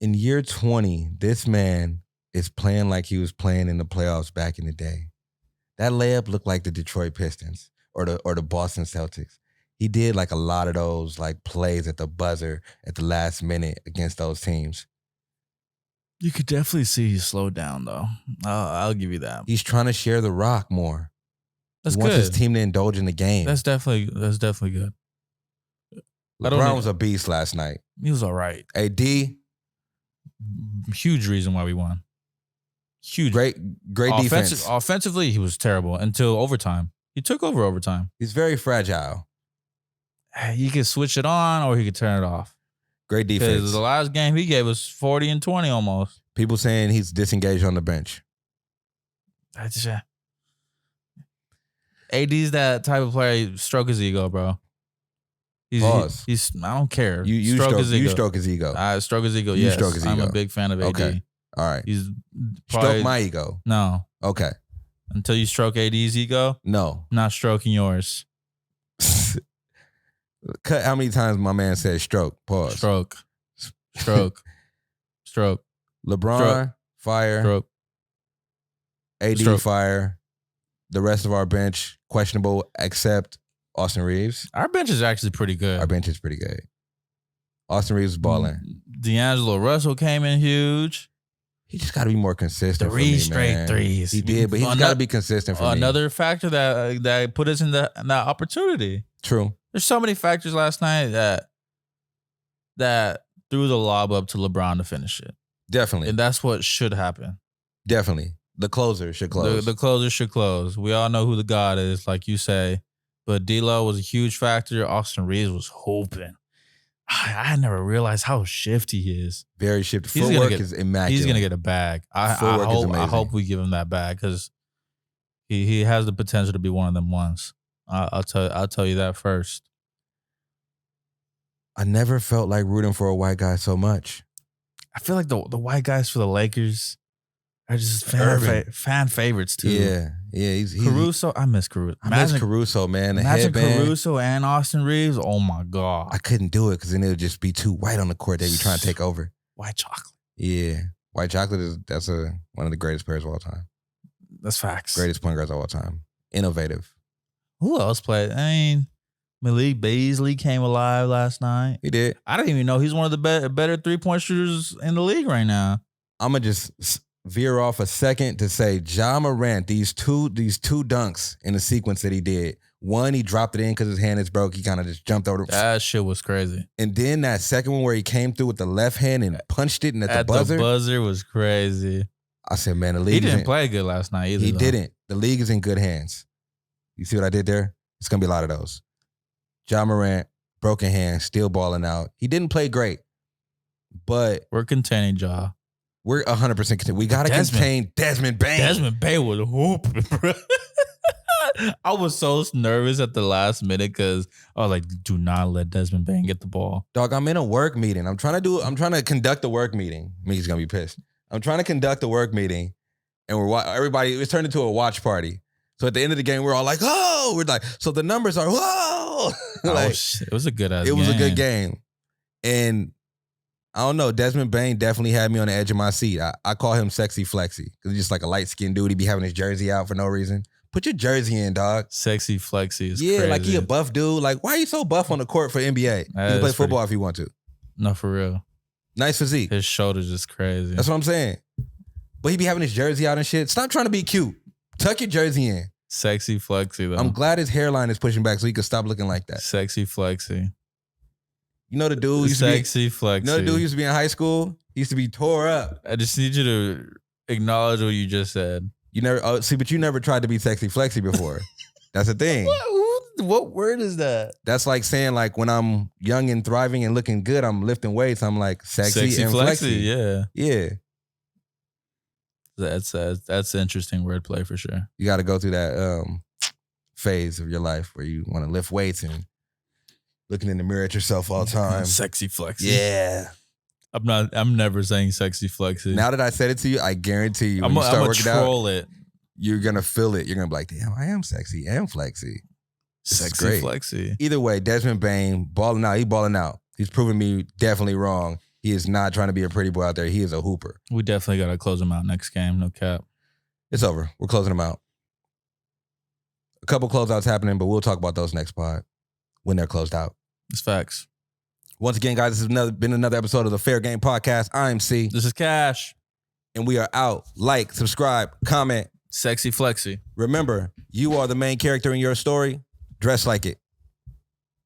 In year 20, this man is playing like he was playing in the playoffs back in the day. That layup looked like the Detroit Pistons or the Boston Celtics. He did like a lot of those like plays at the buzzer at the last minute against those teams. You could definitely see he slowed down though. I'll give you that. He's trying to share the rock more. That's he good. wants his team to indulge in the game. That's definitely good. LeBron was a beast last night. He was all right. AD. Huge reason why we won. Huge. Great defense. Offensively, he was terrible until overtime. He took over overtime. He's very fragile. He could switch it on or he could turn it off. Great defense. Because the last game he gave us 40 and 20 almost. People saying he's disengaged on the bench. AD's that type of player. Stroke his ego, bro. Pause. He's I don't care. You stroke his ego. You stroke his ego. I stroke his ego. You Yes, stroke his I'm ego. a big fan of AD. Okay. All right. He's probably, stroke my ego. No. Okay. Until you stroke AD's ego. No. Not stroking yours. Cut how many times my man said stroke. Pause. Stroke. LeBron, Stroke. fire. Stroke. AD, Stroke. fire. The rest of our bench, questionable, except Austin Reeves. Our bench is actually pretty good. Our bench is pretty good. Austin Reeves is balling. D'Angelo Russell came in huge. He just got to be more consistent. Three for me, straight man. threes. He did, but he's got to be consistent for me. Another factor that put us in that opportunity. True. There's so many factors last night that threw the lob up to LeBron to finish it. Definitely. And that's what should happen. Definitely. The closer should close. The closer should close. We all know who the God is, like you say. But D-Lo was a huge factor. Austin Reeves was hoping. I never realized how shifty he is. Very shifty. Footwork is immaculate. He's going to get a bag. I hope we give him that bag because he has the potential to be one of them ones. I'll tell you that first. I never felt like rooting for a white guy so much. I feel like the white guys for the Lakers are just fan favorites too. Yeah. He's Caruso. I miss Caruso. I miss Caruso, man. The imagine headband. Caruso and Austin Reeves. Oh my God. I couldn't do it because then it would just be too white on the court. They'd be trying to take over. White chocolate. Yeah. White chocolate that's one of the greatest players of all time. That's facts. Greatest point guards of all time. Innovative. Who else played? I mean, Malik Beasley came alive last night. He did. I didn't even know he's one of the better 3-point shooters in the league right now. I'm going to just veer off a second to say Ja Morant, these two dunks in the sequence that he did. One, he dropped it in because his hand is broke. He kind of just jumped over. That shit was crazy. And then that second one where he came through with the left hand and punched it and at the buzzer. The buzzer was crazy. I said, man, the league. He didn't play good last night either. He didn't. The league is in good hands. You see what I did there? It's gonna be a lot of those. Ja Morant, broken hand, still balling out. He didn't play great, but we're containing Ja. We're 100% contained. We gotta contain Desmond Bane. Desmond Bane was hooping, bro. I was so nervous at the last minute because I was like, do not let Desmond Bane get the ball. Dog, I'm in a work meeting. I'm trying to conduct a work meeting. Mickey's gonna be pissed. I'm trying to conduct a work meeting, and it's turned into a watch party. So at the end of the game, we're all like, oh, we're like, so the numbers are, whoa. Like, it was a good game. It was a good game. And I don't know, Desmond Bane definitely had me on the edge of my seat. I call him Sexy Flexy because he's just like a light-skinned dude. He be having his jersey out for no reason. Put your jersey in, dog. Sexy Flexy is crazy. Like he a buff dude. Like, why are you so buff on the court for NBA? You can play football if you want to. No, for real. Nice physique. His shoulders is crazy. That's what I'm saying. But he be having his jersey out and shit. Stop trying to be cute. Tuck your jersey in. Sexy Flexy, though. I'm glad his hairline is pushing back so he can stop looking like that. Sexy Flexy. You know the dude used Sexy Flexy. You know the dude used to be in high school? He used to be tore up. I just need you to acknowledge what you just said. You never but you never tried to be Sexy Flexy before. That's the thing. What word is that? That's like saying like when I'm young and thriving and looking good, I'm lifting weights. I'm like sexy and flexy. Yeah. Yeah. That's interesting wordplay for sure. You got to go through that phase of your life where you want to lift weights and looking in the mirror at yourself all the time. Sexy Flexy. Yeah. I'm never saying Sexy Flexy. Now that I said it to you, I guarantee you when you start working out, you're going to feel it. You're going to be like, damn, I am sexy and flexy. Sexy Flexy. Either way, Desmond Bane, balling out. He's balling out. He's proving me definitely wrong. He is not trying to be a pretty boy out there. He is a hooper. We definitely got to close him out next game. No cap. It's over. We're closing him out. A couple closeouts happening, but we'll talk about those next pod when they're closed out. It's facts. Once again, guys, this has been another episode of the Fair Game Podcast. I'm C. This is Cash. And we are out. Like, subscribe, comment. Sexy Flexy. Remember, you are the main character in your story. Dress like it.